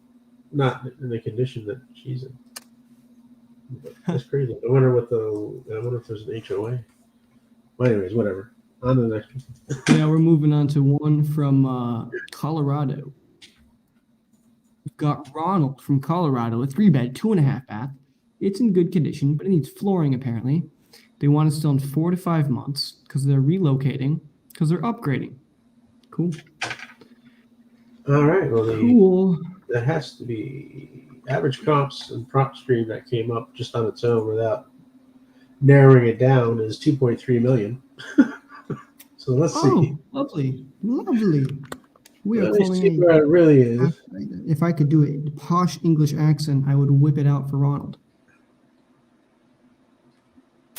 not in the condition that she's in. But that's crazy. I wonder if there's an HOA. Well, anyways, whatever. On to the next one. Yeah, we're moving on to one from Colorado. We've got Ronald from Colorado, a 3-bed, 2.5 bath. It's in good condition, but it needs flooring apparently. They want it still in 4 to 5 months because they're relocating, because they're upgrading. Cool. All right. Well, Cool. that has to be average comps and prop stream that came up just on its own without narrowing it down is 2.3 million. So let's see. Oh, lovely. We are Let me calling see where it really is. If I could do a posh English accent, I would whip it out for Ronald.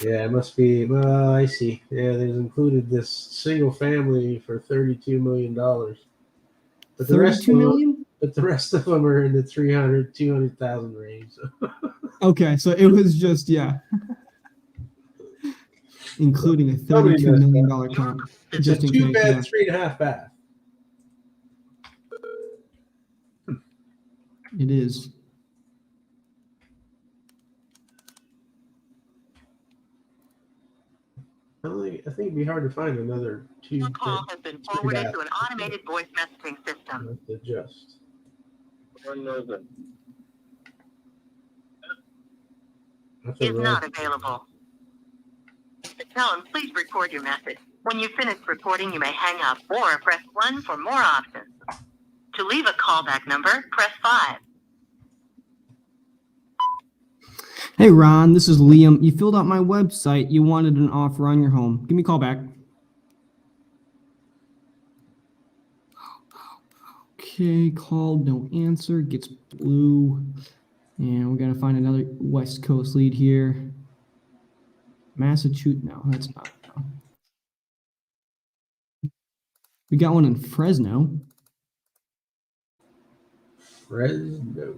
Yeah, it must be. Well, I see. Yeah, there's included this single family for $32 million. But the rest 32 million? But the rest of them are in the 200,000 range. So. Okay, so it was just, yeah. Including a $32 million comp. It's just a in 2-bed, case, yeah. 3.5 bath. It is. I think it'd be hard to find another 2. Your call has been forwarded to an automated voice messaging system. Have to adjust. Is not available. At the tone, please record your message. When you finish recording, you may hang up or press 1 for more options. To leave a callback number, press 5. Hey Ron, this is Liam. You filled out my website. You wanted an offer on your home. Give me a call back. Okay, called, no answer. Gets blue. And we're gonna find another West Coast lead here. Massachusetts. No, that's not. No. We got one in Fresno. Fresno.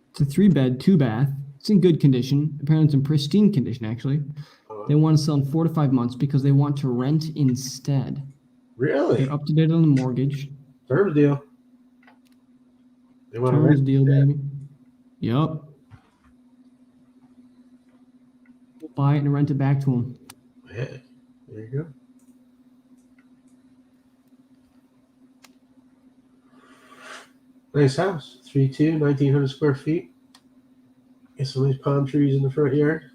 It's a 3-bed, 2-bath. It's in good condition. Apparently, it's in pristine condition, actually. They want to sell in 4 to 5 months because they want to rent instead. Really? They're up to date on the mortgage. Terms deal. They want to Terms rent deal, instead. baby. Yup. We'll buy it and rent it back to them. Heck, there you go. Nice house. 3.2, 1,900 square feet. Get some of these palm trees in the front yard.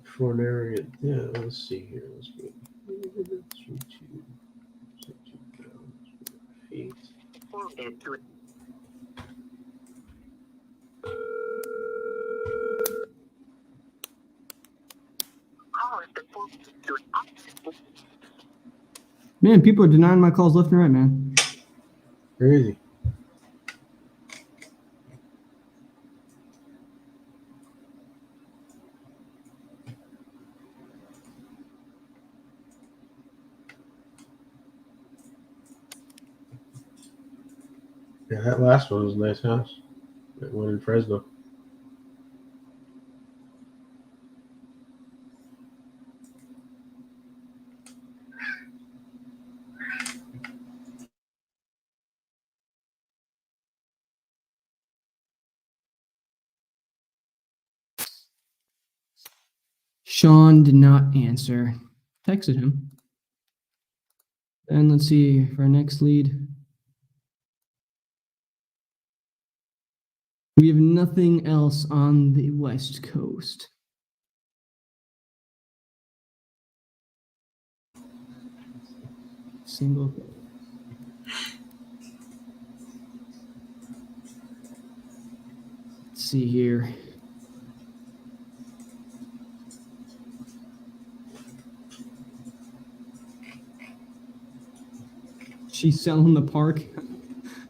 Before narrowing it, yeah, let's see here. Let's go. 3.2, 2,000 square feet. Forwarded to call has been forwarded to an automated. Man, people are denying my calls left and right, man. Crazy. Yeah, that last one was a nice house. That one in Fresno. Sean did not answer. Texted him. And let's see for our next lead. We have nothing else on the West Coast. Single. Let's see here. She's selling the park.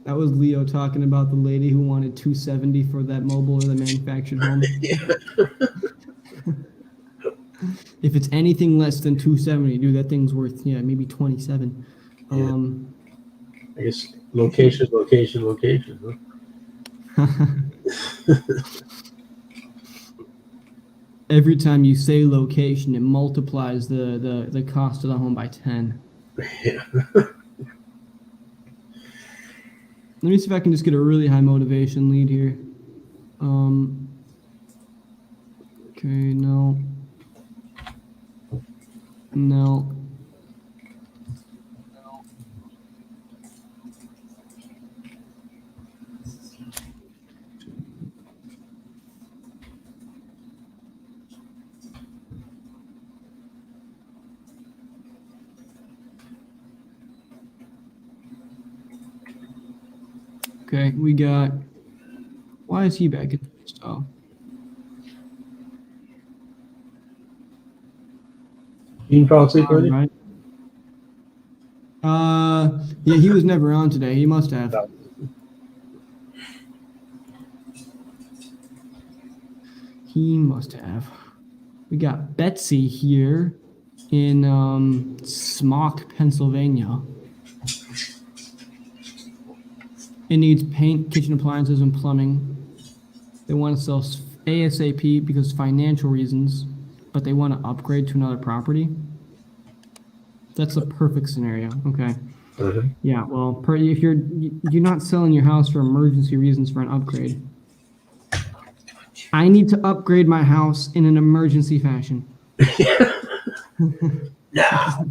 That was Leo talking about the lady who wanted $270 for that mobile or the manufactured home. If it's anything less than $270, dude, that thing's worth maybe $27. I guess location. Huh? Every time you say location, it multiplies the cost of the home by 10. Yeah. Let me see if I can just get a really high motivation lead here. Okay, no. No. Okay, we got. Why is he back at the list? Oh. You can fall asleep already? Right. Yeah, he was never on today. He must have. He must have. We got Betsy here in Smock, Pennsylvania. It needs paint, kitchen appliances, and plumbing. They want to sell ASAP because financial reasons, but they want to upgrade to another property. That's the perfect scenario. Okay. Mm-hmm. Yeah. Well, if you're not selling your house for emergency reasons for an upgrade, I need to upgrade my house in an emergency fashion. Yeah.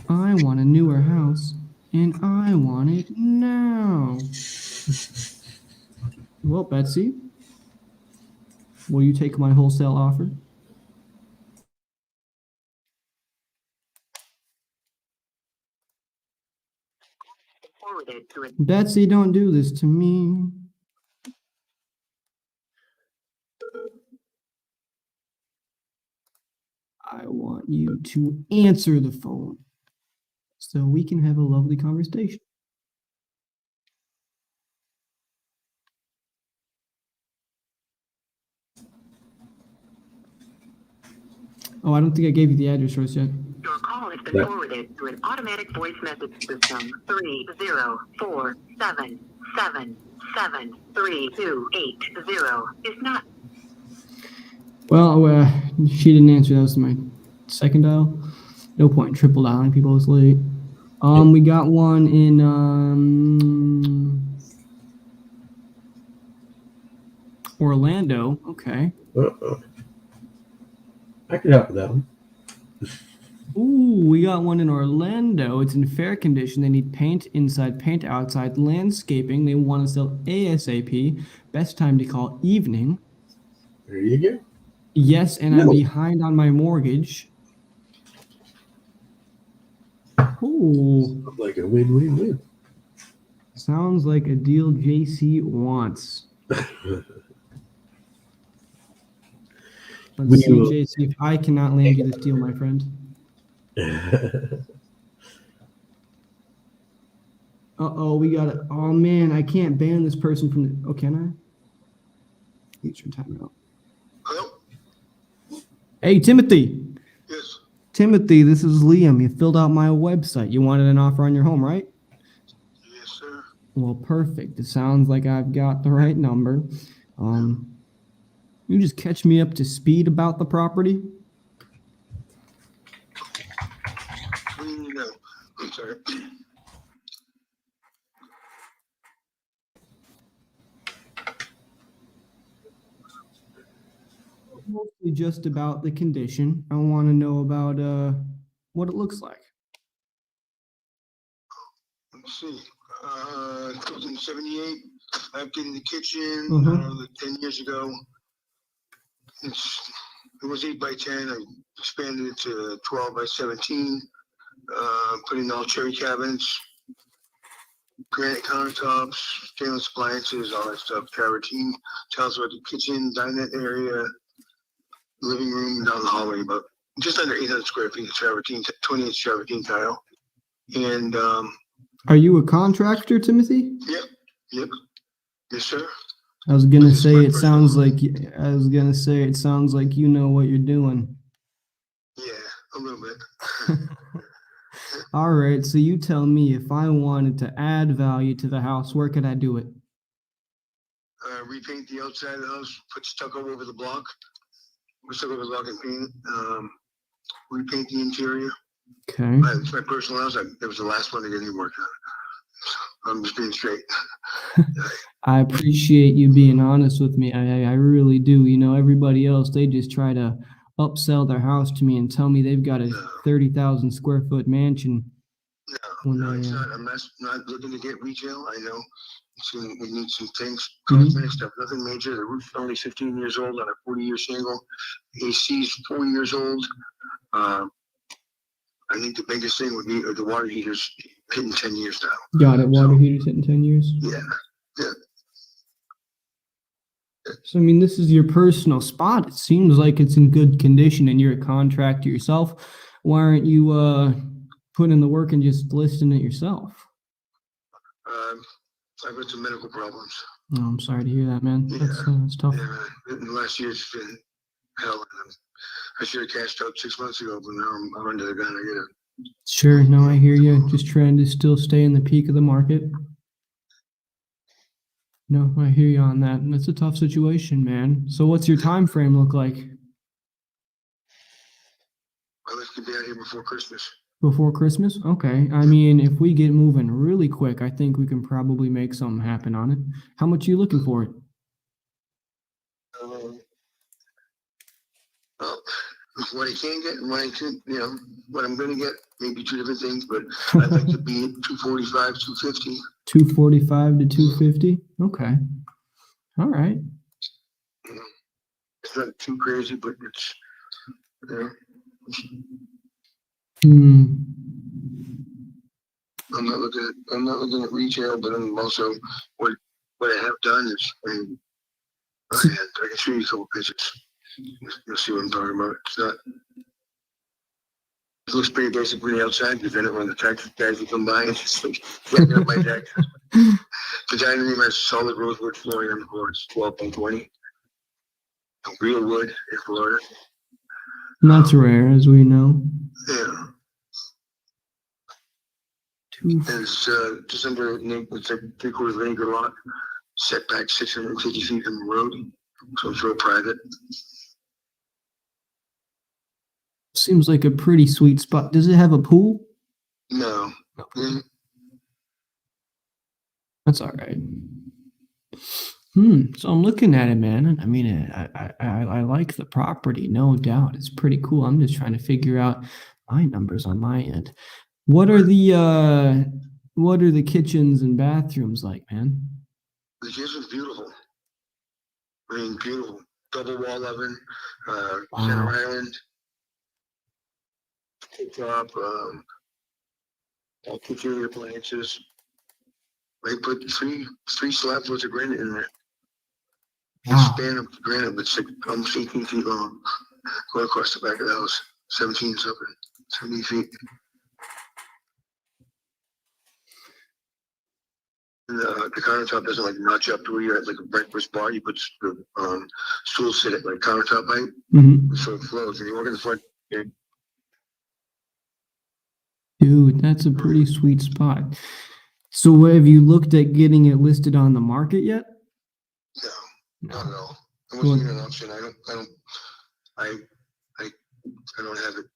I want a newer house, and I want it now. Well, Betsy, will you take my wholesale offer? Betsy, don't do this to me. I want you to answer the phone so we can have a lovely conversation. Oh, I don't think I gave you the address first yet. Your call has been forwarded to an automatic voice message system. 304777328 is not. Well, she didn't answer. That was my second dial. No point in triple dialing people this late. We got one in Orlando. Okay. Uh-oh. I could help with that one. Ooh, we got one in Orlando. It's in fair condition. They need paint inside, paint outside, landscaping. They want to sell ASAP. Best time to call evening. There you go. Yes, and I'm behind on my mortgage. Ooh. Sounds like a win-win-win. Sounds like a deal JC wants. Let's see, JC, if I cannot land you this deal, my friend. Uh-oh, we got it. Oh, man, I can't ban this person from the... Oh, can I? Please turn time out. Hello? Hey, Timothy. Yes. Timothy, this is Liam. You filled out my website. You wanted an offer on your home, right? Yes, sir. Well, perfect. It sounds like I've got the right number. You just catch me up to speed about the property? What do you need to know? I'm sorry. Mostly just about the condition. I want to know about what it looks like. Let's see. 1978. I updated the kitchen Mhm. 10 years ago. It was 8 by 10. I expanded it to 12 by 17. Put in all cherry cabinets, granite countertops, stainless appliances, all that stuff. Travertine tells about the kitchen, dinette area, living room, down the hallway, about just under 800 square feet of travertine, 20-inch travertine tile. And Are you a contractor, Timothy? yep, yes, sir. I was gonna This is say my it personal sounds home. like it sounds like you know what you're doing. Yeah, a little bit. All right, so you tell me, if I wanted to add value to the house, where could I do it? Repaint the outside of the house, put stucco over the block. We stucco over the block and paint it. Repaint the interior. Okay. It's my personal house. It was the last one to get any work done. I'm just being straight. I appreciate you being honest with me. I really do. You know, everybody else, they just try to upsell their house to me and tell me they've got a No. 30,000 square foot mansion. No, it's not. I'm not looking to get retail. I know we need some things, Mhm. cosmetic stuff, nothing major. The roof's only 15 years old on a 40-year shingle. AC's 4 years old. I think the biggest thing would be the water heater's hitting 10 years now. Got it. Water So, heater's hitting 10 years. yeah. So, I mean, this is your personal spot. It seems like it's in good condition and you're a contractor yourself. Why aren't you putting in the work and just listing it yourself? I've got some medical problems. Oh, I'm sorry to hear that, man. Yeah. That's tough. Yeah, man. In the last year, it's been hell. I should have cashed out 6 months ago, but now I'm under the gun. I get it. Sure. No, I hear you. Just trying to still stay in the peak of the market. No, I hear you on that. That's a tough situation, man. So what's your time frame look like? I'd like to be out here before Christmas. Before Christmas? Okay. I mean, if we get moving really quick, I think we can probably make something happen on it. How much are you looking for it? Well, what I can get and what I can, what I'm going to get, maybe two different things, but I'd like to be at 245, 250. 245 to 250? Okay. All right. It's not too crazy, but it's, Hmm. I'm not looking at retail, but I'm also what I have done is, I can show you a couple pictures. You'll see what I'm talking about. It looks pretty basic from the outside, because then when the tax guys will come by and just like, getting up my deck. The dining room has solid rosewood flooring on the floor. It's 12 by 20. Real wood in Florida. That's rare, as we know. Yeah. Two. It's just under it's like 3/4 of an acre lot, setback 650 feet from the road, so it's real private. Seems like a pretty sweet spot. Does it have a pool? No. That's all right. So I'm looking at it, man. I mean, I like the property, no doubt. It's pretty cool. I'm just trying to figure out my numbers on my end. What are the kitchens and bathrooms like, man? The kitchen's beautiful. I mean, beautiful. Double wall oven, center island, top, all kitchen appliances. They put three slabs worth of granite in there. The span of granite, but it's like almost 18 feet long. Going across the back of the house, 17 something, 70 feet. And the countertop doesn't like notch up to where you're at like a breakfast bar. You put the stool sit at like countertop height, so it flows. And you walk in the front, Dude, that's a pretty sweet spot. So have you looked at getting it listed on the market yet? No, No. not at all. It Well- wasn't even an option. I don't have it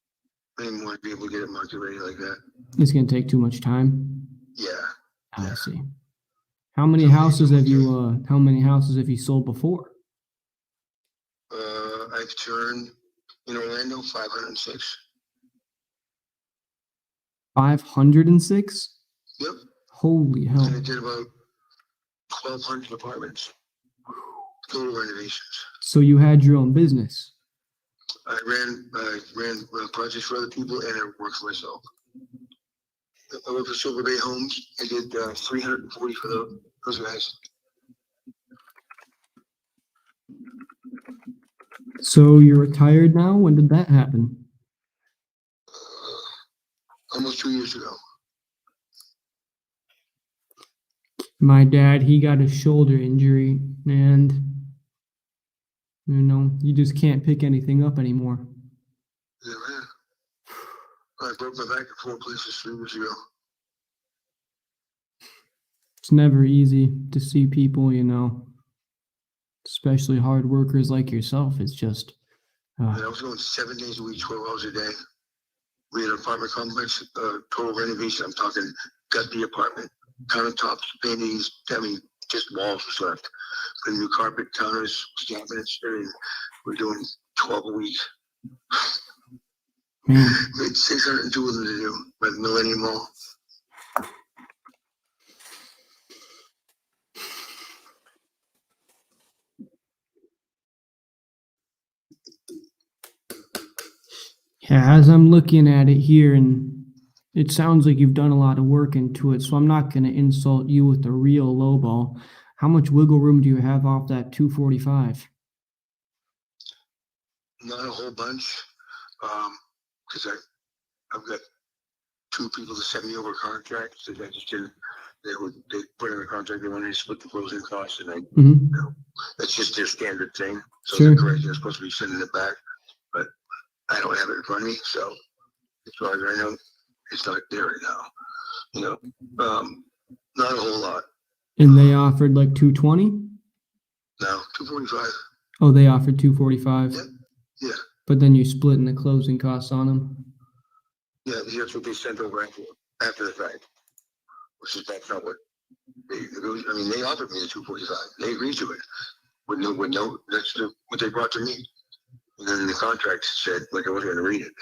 anymore to be able to get it market ready like that. It's gonna take too much time. Yeah. I Yeah. see. How many houses have you sold before? I've turned in Orlando 506. 506? Yep. Holy hell. And I did about 1,200 apartments. Total renovations. So you had your own business. I ran projects for other people and I worked for myself. I worked for Silver Bay Homes. I did 340 for those guys. So you're retired now? When did that happen? Almost 2 years ago. My dad, he got a shoulder injury and you just can't pick anything up anymore. Yeah, man. I broke my back in 4 places 3 years ago. It's never easy to see people, especially hard workers like yourself. It's just, And I was going 7 days a week, 12 hours a day. We had an apartment complex, total renovation. I'm talking gut the apartment, countertops, paintings. I mean, just walls was left. Put new carpet, counters, cabinets, everything. We're doing 12 a week. man, We had 602 of them to do by the Millennium Mall. yeah, as I'm looking at it here, and it sounds like you've done a lot of work into it, so I'm not going to insult you with the real lowball. How much wiggle room do you have off that 245? Not a whole bunch, because I've got 2 people to send me over contracts that I just didn't. They put in a contract. They wanted to split the closing costs, and Mm-hmm. that's just their standard thing. So Sure. they're correct. They're supposed to be sending it back, but I don't have it in front of me. So as far as I know, it's not there right now. Not a whole lot. And they offered like 220? No, 245. Oh, they offered 245. Yep. Yeah. But then you're splitting the closing costs on them. Yeah, that's what they sent over after the fact. That's not what they offered me the 245. They agreed to it. With no, that's what they brought to me. And then the contract said, like, I wasn't going to read it.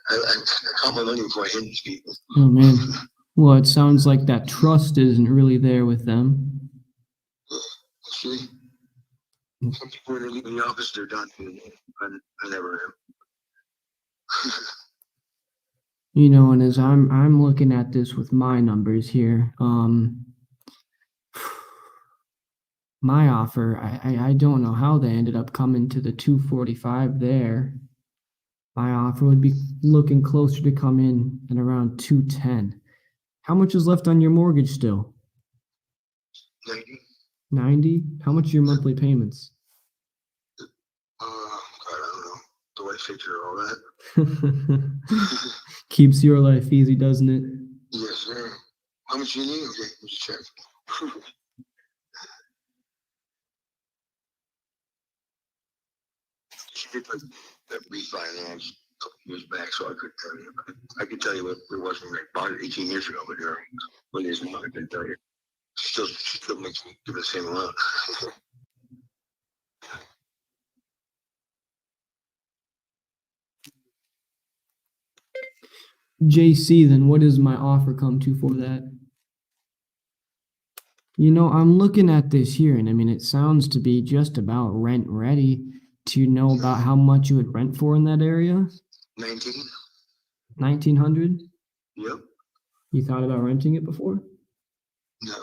I caught my money before I hit these people. Oh, man. Well, it sounds like that trust isn't really there with them. See? Some people, when they leave the office, they're done. I never am. And as I'm looking at this with my numbers here, my offer, I don't know how they ended up coming to the 245 there. My offer would be looking closer to come in at around 210. How much is left on your mortgage still? 90. 90? How much are your monthly payments? God, I don't know. The way figure all that. Keeps your life easy, doesn't it? Yes, sir. How much you need? Okay, let's check. She did put that refinance a couple years back, so I could tell you. I could tell you what it was when I bought it 18 years ago, but when it is now, I couldn't tell you. She still makes me give it the same amount. JC, then what does my offer come to for that? I'm looking at this here, and I mean, it sounds to be just about rent ready. Do you know about how much you would rent for in that area? 19? 1,900? Yep. You thought about renting it before? No.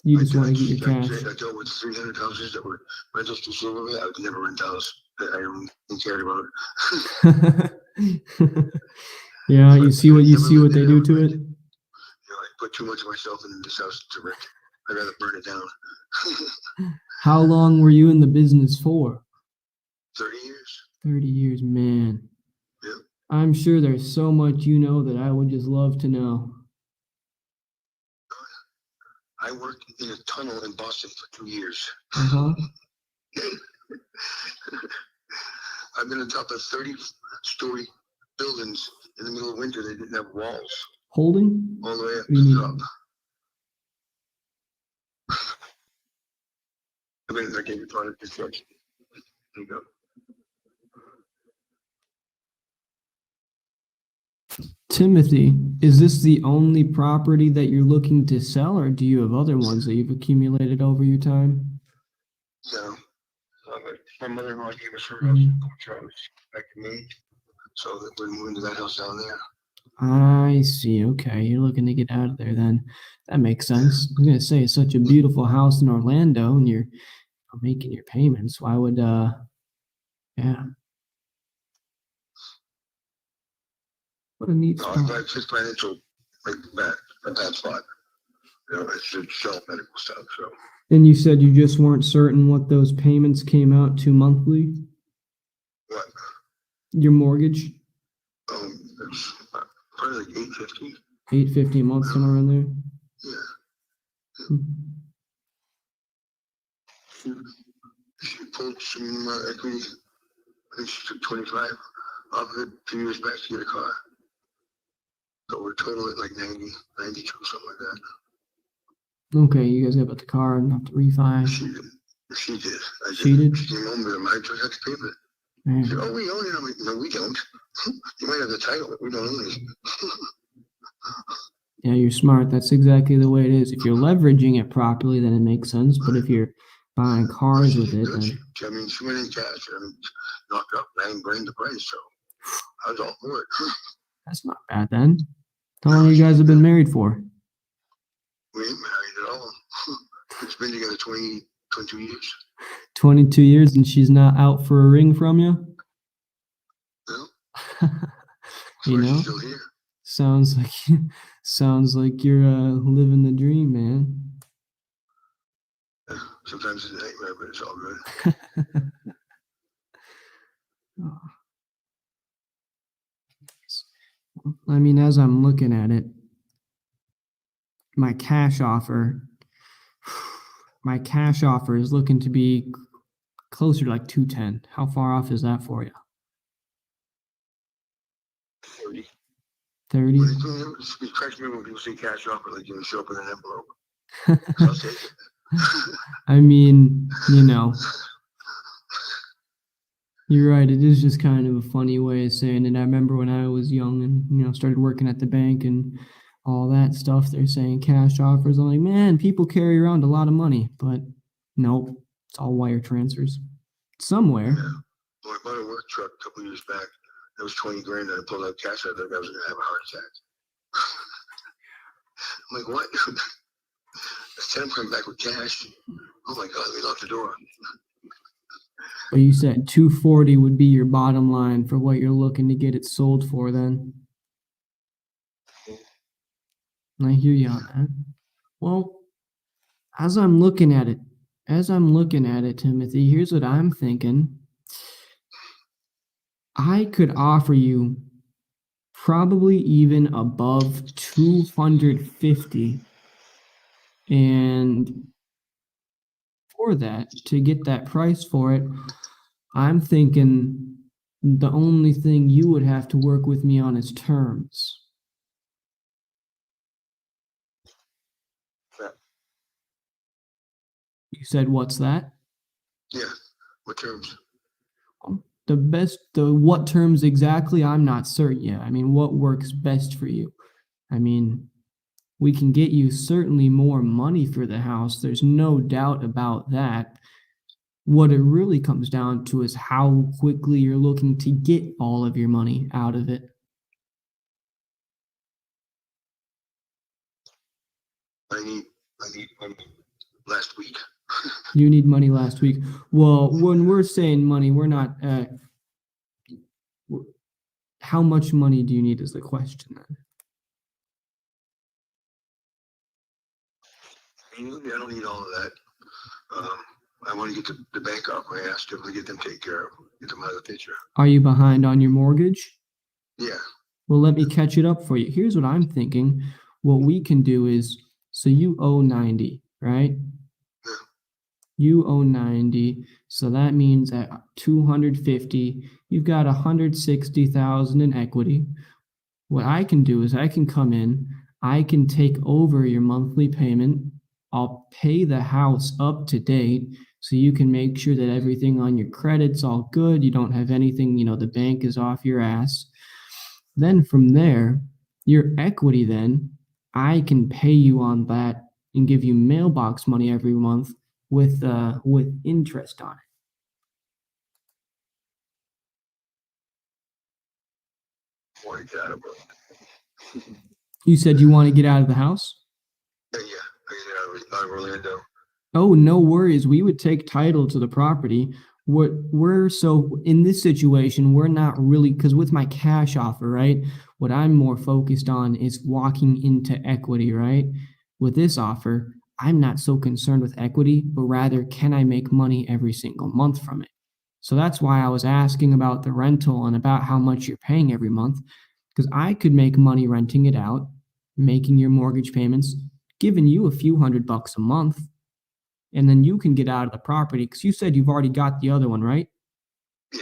You just want to get your cash. I dealt with 300 houses that were rentals to Silver Bay. I would never rent a house that I don't care about. Yeah, you see what they do to it. I put too much of myself into this house to rent. I'd rather burn it down. How long were you in the business for? 30 years. 30 years, man. Yep. I'm sure there's so much you know that I would just love to know. I worked in a tunnel in Boston for 2 years. Uh-huh. I've been on top of 30-story buildings in the middle of winter. They didn't have walls Holding? all the way up You to mean- the top. I mean, I gave you part of construction. There you go. Timothy, is this the only property that you're looking to sell, or do you have other ones that you've accumulated over your time? So, my mother-in-law gave us her Mhm. house, which I was back in May. So that we're moving to that house down there. I see. Okay, you're looking to get out of there then. That makes sense. I was gonna say it's such a beautiful house in Orlando and you're making your payments. Why would yeah. What a neat No, spot. it's just financial, like a bad spot. You know, it's just shelf medical stuff. So And you said you just weren't certain what those payments came out to monthly? what? Your mortgage? It's probably like 850. $850 a month, somewhere around there? Yeah. Hmm. She pulled some equity. I think she took 25 off of it 2 years back to get a car. So we're total at like 90, 92, something like that. Okay, you guys got the car and not to refi. She did. She did. She did? She came home with him. I just had to pay for it. Man. She said, oh, we own it. I'm like, no, we don't. You might have the title, but we don't own it. Yeah, you're smart. That's exactly the way it is. If you're leveraging it properly, then it makes sense. But if you're buying cars with it, then I mean, she went in cash. I mean, knocked up 9 grand the price. So I was all for it. that's not bad then. How long you guys have been married for? We ain't married at all. It's been together 22 years. 22 years and she's not out for a ring from you? No, You know? she's still here. Sounds like you're living the dream, man. Yeah, sometimes it's a nightmare, but it's all good. Oh. I mean, as I'm looking at it, my cash offer is looking to be closer to like 210. How far off is that for you? 30. 30? It cracks me when people say cash offer, like you show up in an envelope. I'll take it. I mean, you know, you're right. It is just kind of a funny way of saying it. I remember when I was young and, you know, started working at the bank and all that stuff, they're saying cash offers. I'm like, man, people carry around a lot of money, but nope, it's all wire transfers somewhere. Yeah. Well, I bought a work truck a couple years back. It was 20 grand. And I pulled out cash. I thought I was going to have a heart attack. I'm like, what? Instead of coming back with cash. Oh my God, they locked the door. But you said 240 would be your bottom line for what you're looking to get it sold for then. I hear you on that. Well, as I'm looking at it, Timothy, here's what I'm thinking. I could offer you probably even above 250. And for that, to get that price for it, I'm thinking the only thing you would have to work with me on is terms. Yeah. You said, what's that? Yeah. What terms? What terms exactly, I'm not certain yet. I mean, what works best for you? I mean, we can get you certainly more money for the house. There's no doubt about that. What it really comes down to is how quickly you're looking to get all of your money out of it. I need money last week. You need money last week. Well, when we're saying money, we're not. How much money do you need is the question then. I don't need all of that. I want to get the bank off my ass to get them taken care of, get them out of the picture. Are you behind on your mortgage? Yeah. Well, let me catch it up for you. Here's what I'm thinking. What we can do is, so you owe 90, right? Yeah. You owe 90, so that means at 250, you've got 160,000 in equity. What I can do is I can come in, I can take over your monthly payment. I'll pay the house up to date so you can make sure that everything on your credit's all good. You don't have anything, the bank is off your ass. Then from there, your equity then, I can pay you on that and give you mailbox money every month with interest on it. Want to get out of it. You said you want to get out of the house? Yeah, I get out of Orlando. Oh, no worries. We would take title to the property. We're so in this situation, we're not really, because with my cash offer, right? What I'm more focused on is walking into equity, right? With this offer, I'm not so concerned with equity, but rather, can I make money every single month from it? So that's why I was asking about the rental and about how much you're paying every month, because I could make money renting it out, making your mortgage payments, giving you a few $100 a month, and then you can get out of the property because you said you've already got the other one, right? Yeah.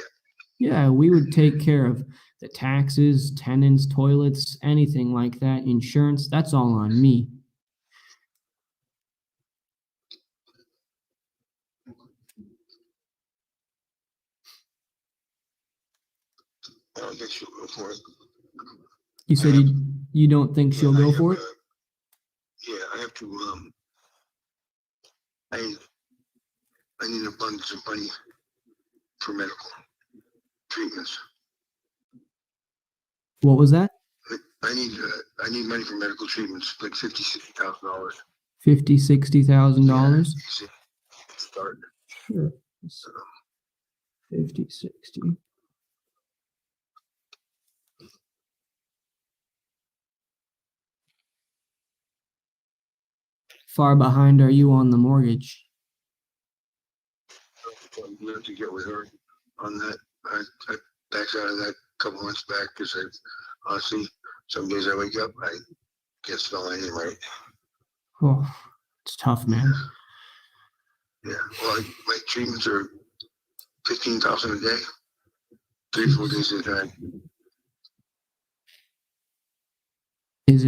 Yeah, we would take care of the taxes, tenants, toilets, anything like that, insurance. That's all on me. I don't think she'll go for it. You said you don't think she'll go for it? Yeah, I have to, I need an abundance of money for medical treatments. What was that? I need money for medical treatments, like $50,000, $60,000. $50,000, $60,000? Easy. Start. Sure. 50, 60. Far behind are you on the mortgage? I'm going to get with her on that. I backed out of that a couple months back because I honestly, some days I wake up, I can't spell anything right. Oh, it's tough, man. Yeah. Well, my treatments are 15,000 a day, 3-4 days at a time. Is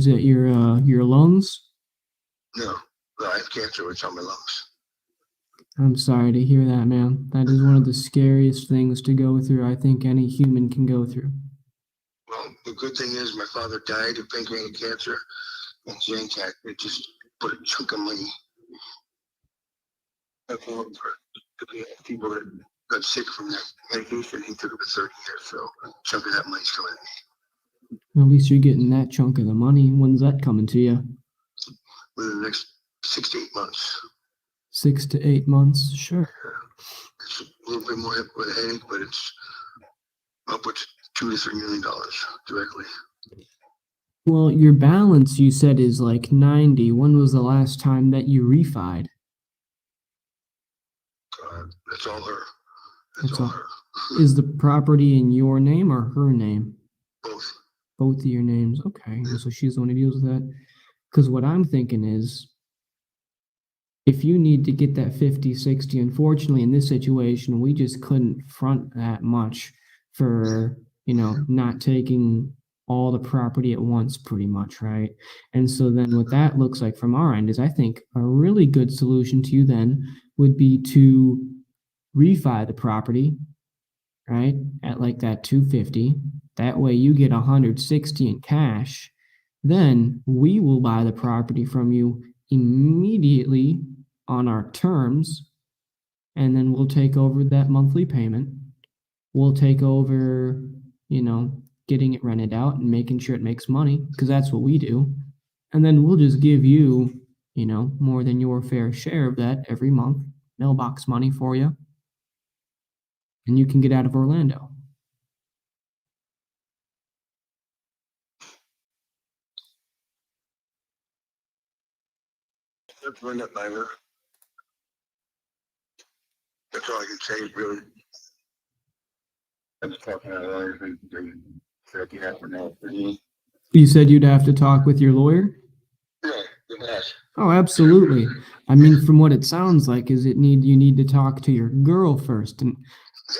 it your lungs? No, I have cancer. It's on my lungs. I'm sorry to hear that, man. That is one of the scariest things to go through, I think any human can go through. Well, the good thing is my father died of pancreatic cancer and Zantac. It just put a chunk of money. For the people that got sick from that medication, he took it for 30 years. So a chunk of that money's coming to me. At least you're getting that chunk of the money. When's that coming to you? Within the next 6 to 8 months. 6 to 8 months, sure. It's a little bit more with a headache, but it's upwards $2 to $3 million directly. Well, your balance you said is like 90. When was the last time that you refied? That's all her. That's all her. Is the property in your name or her name? Both. Both of your names. Okay. Yeah. So she's the one who deals with that. Because what I'm thinking is, if you need to get that 50, 60, unfortunately, in this situation, we just couldn't front that much for, not taking all the property at once, pretty much, right? And so then what that looks like from our end is, I think a really good solution to you then would be to refi the property, right, at like that 250. That way you get 160 in cash. Then we will buy the property from you immediately on our terms, and then we'll take over that monthly payment. We'll take over, getting it rented out and making sure it makes money, because that's what we do. And then we'll just give you, more than your fair share of that every month, mailbox money for you. And you can get out of Orlando. Let's run that by her. That's all I can say, really. I was talking to lawyers and they said you have to know for me. You said you'd have to talk with your lawyer? Yeah, the best. Oh, absolutely. I mean, from what it sounds like, is you need to talk to your girl first, and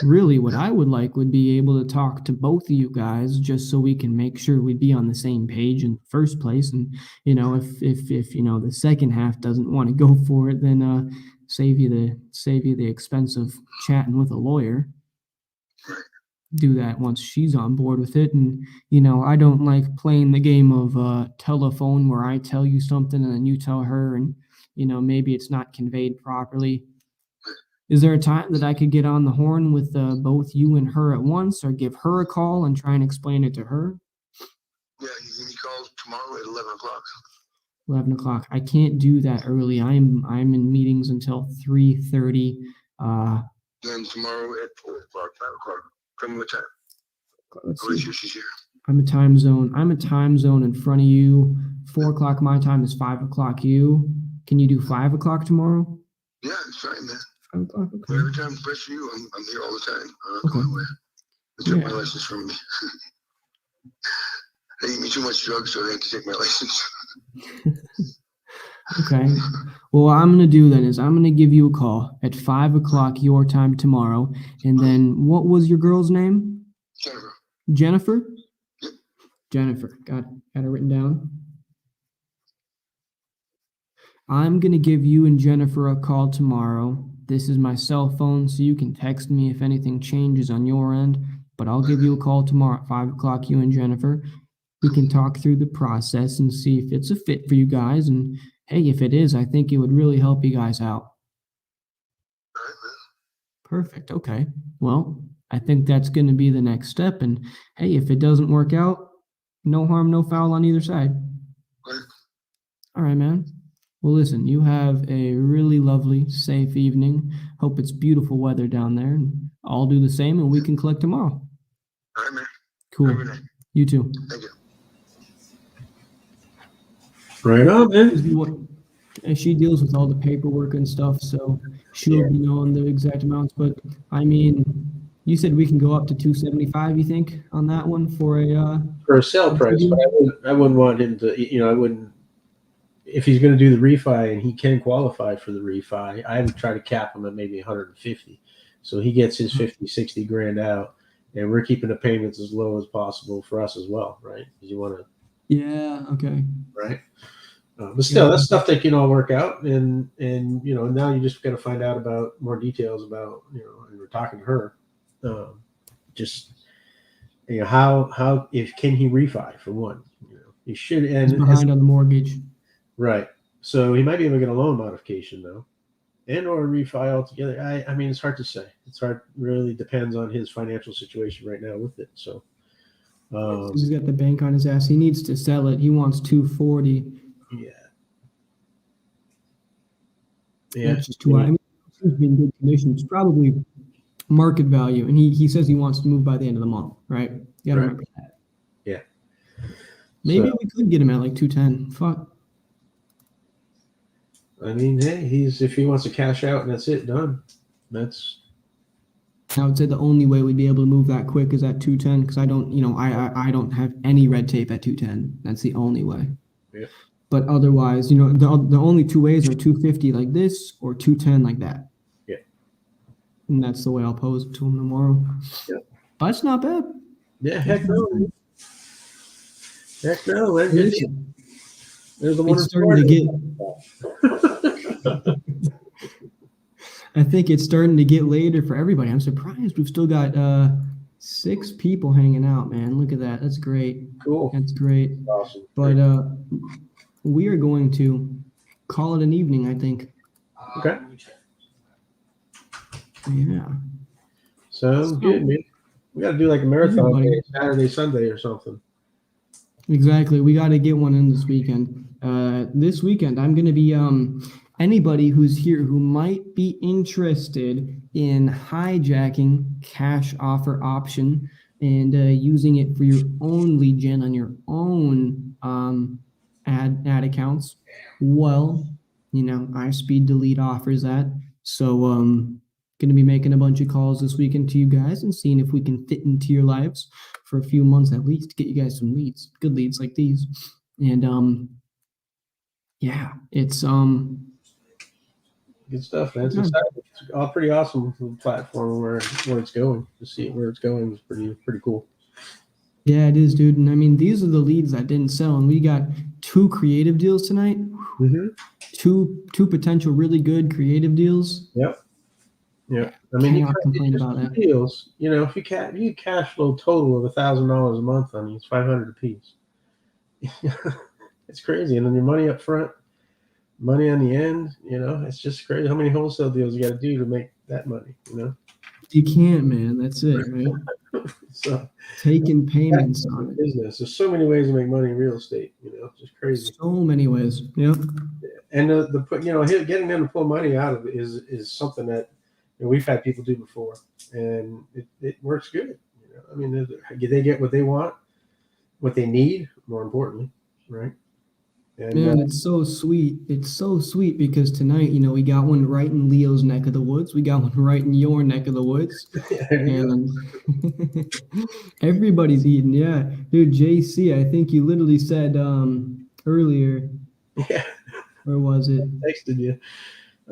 really what I would like would be able to talk to both of you guys just so we can make sure we'd be on the same page in the first place. And if the second half doesn't want to go for it, then save you the expense of chatting with a lawyer. Do that once she's on board with it. And I don't like playing the game of telephone where I tell you something and then you tell her, and maybe it's not conveyed properly. Is there a time that I could get on the horn with both you and her at once, or give her a call and try and explain it to her? Yeah, you give me calls tomorrow at 11 o'clock. 11 o'clock. I can't do that early. I'm in meetings until 3:30. Then tomorrow at 4 o'clock, 5 o'clock. From what time? Let's I'll see. sure she's here. I'm a time zone in front of you. 4 o'clock my time is 5 o'clock you. Can you do 5 o'clock tomorrow? Yeah, it's fine, man. 5 o'clock, okay. Whatever time it's best for you, I'm here all the time. Okay. Going away. They took Yeah. my license from me. They gave me too much drugs, so they had to take my license. Okay. Well, what I'm gonna do then is I'm gonna give you a call at 5 o'clock your time tomorrow. And then what was your girl's name? Jennifer. Jennifer? Yep. Jennifer. Got it written down. I'm gonna give you and Jennifer a call tomorrow. This is my cell phone, so you can text me if anything changes on your end. But I'll give you a call tomorrow at 5 o'clock, you and Jennifer. We can talk through the process and see if it's a fit for you guys. And hey, if it is, I think it would really help you guys out. All right, man. Perfect. Okay. Well, I think that's going to be the next step. And hey, if it doesn't work out, no harm, no foul on either side. Right. All right, man. Well, listen, you have a really lovely, safe evening. Hope it's beautiful weather down there. And I'll do the same, and we can collect tomorrow. All right, man. Cool. Have a good night. You too. Thank you. Right on, man. And she deals with all the paperwork and stuff, so she'll be knowing the exact amounts. But I mean, you said we can go up to 275. You think on that one for For a sale price, but I wouldn't want him to. I wouldn't. If he's going to do the refi and he can qualify for the refi, I would try to cap him at maybe 150. So he gets his 50, 60 grand out, and we're keeping the payments as low as possible for us as well, right? Because you want to. Yeah. Okay. Right. But still, that's stuff that can all work out, and now you just got to find out about more details about and we're talking to her, just how if can he refi for one, he should, and He's behind on the mortgage. Right, so he might be able to get a loan modification though, and or refi altogether. I mean, it's hard to say. It's hard. Really depends on his financial situation right now with it. So he's got the bank on his ass. He needs to sell it. He wants 240. Yeah. That's just too high. I mean, it seems to be in good condition. It's probably market value, and he says he wants to move by the end of the month, right? You gotta remember that. Yeah. Maybe we could get him at like 210. Fuck. I mean, hey, if he wants to cash out and that's it, done. I would say the only way we'd be able to move that quick is at 210, because I don't, I don't have any red tape at 210. That's the only way. Yeah. But otherwise, the only two ways are 250 like this or 210 like that. Yeah. And that's the way I'll pose it to him tomorrow. Yeah. But it's not bad. Yeah, heck no. Heck no, man. There's the one. It's starting to get. I think it's starting to get later for everybody. I'm surprised we've still got 6 people hanging out, man. Look at that. That's great. Cool. That's great. Awesome. But we are going to call it an evening, I think. Okay. Yeah. Sounds good, man. We got to do like a marathon day, Saturday, Sunday, or something. Exactly. We got to get one in this weekend. This weekend, I'm going to be anybody who's here who might be interested in hijacking cash offer option and using it for your own lead gen on your own ad accounts. Well, iSpeed Delete offers that. So Going to be making a bunch of calls this weekend to you guys and seeing if we can fit into your lives for a few months at least to get you guys some leads, good leads like these. And yeah, it's Good stuff, man. It's yeah. exciting. It's all pretty awesome platform where it's going. To see where it's going is pretty cool. Yeah, it is, dude. And I mean, these are the leads that didn't sell, and we got 2 creative deals tonight. Mm-hmm. Two potential really good creative deals. Yep. Yeah. I mean, cannot complain about that. Deals. You know, if you cash flow total of $1,000 a month on these, 500 a piece. It's crazy, and then your money up front, money on the end. You know, it's just crazy. How many wholesale deals you got to do to make that money? You know, You can't, man. That's it, right? So taking payments on it. Business. There's so many ways to make money in real estate. You know, just crazy. So many ways. Yep. And getting them to pull money out of it is something that we've had people do before, and it works good. You know, I mean, they get what they want, what they need, more importantly, right? And, man, it's so sweet. It's so sweet because tonight, we got one right in Leo's neck of the woods. We got one right in your neck of the woods. And everybody's eating. Yeah. Dude, JC, I think you literally said earlier. Yeah. Where was it? I texted you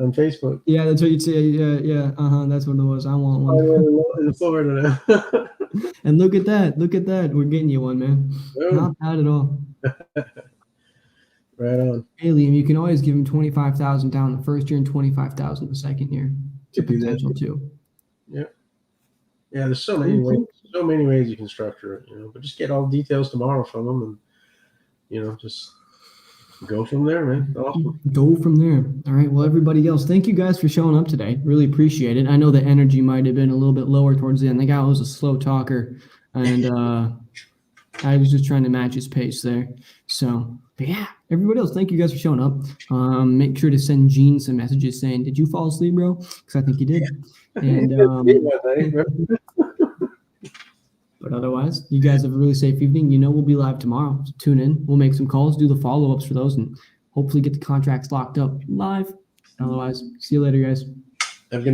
on Facebook. Yeah, that's what you'd say. Yeah. That's what it was. I want one. In Florida now. And look at that. We're getting you one, man. Boom. Not bad at all. Right on. Hey, Liam, you can always give him $25,000 down the first year and $25,000 the second year. It's a potential too. Yeah. Yeah. There's so many ways you can structure it. But just get all the details tomorrow from them, and just go from there, man. Awesome. Go from there. All right. Well, everybody else, thank you guys for showing up today. Really appreciate it. I know the energy might have been a little bit lower towards the end. The guy was a slow talker, and I was just trying to match his pace there. So, but yeah, everybody else, thank you guys for showing up. Make sure to send Gene some messages saying, "Did you fall asleep, bro?" Because I think you did. And but otherwise, you guys have a really safe evening. We'll be live tomorrow. So tune in. We'll make some calls, do the follow-ups for those, and hopefully get the contracts locked up live. Otherwise, see you later, guys.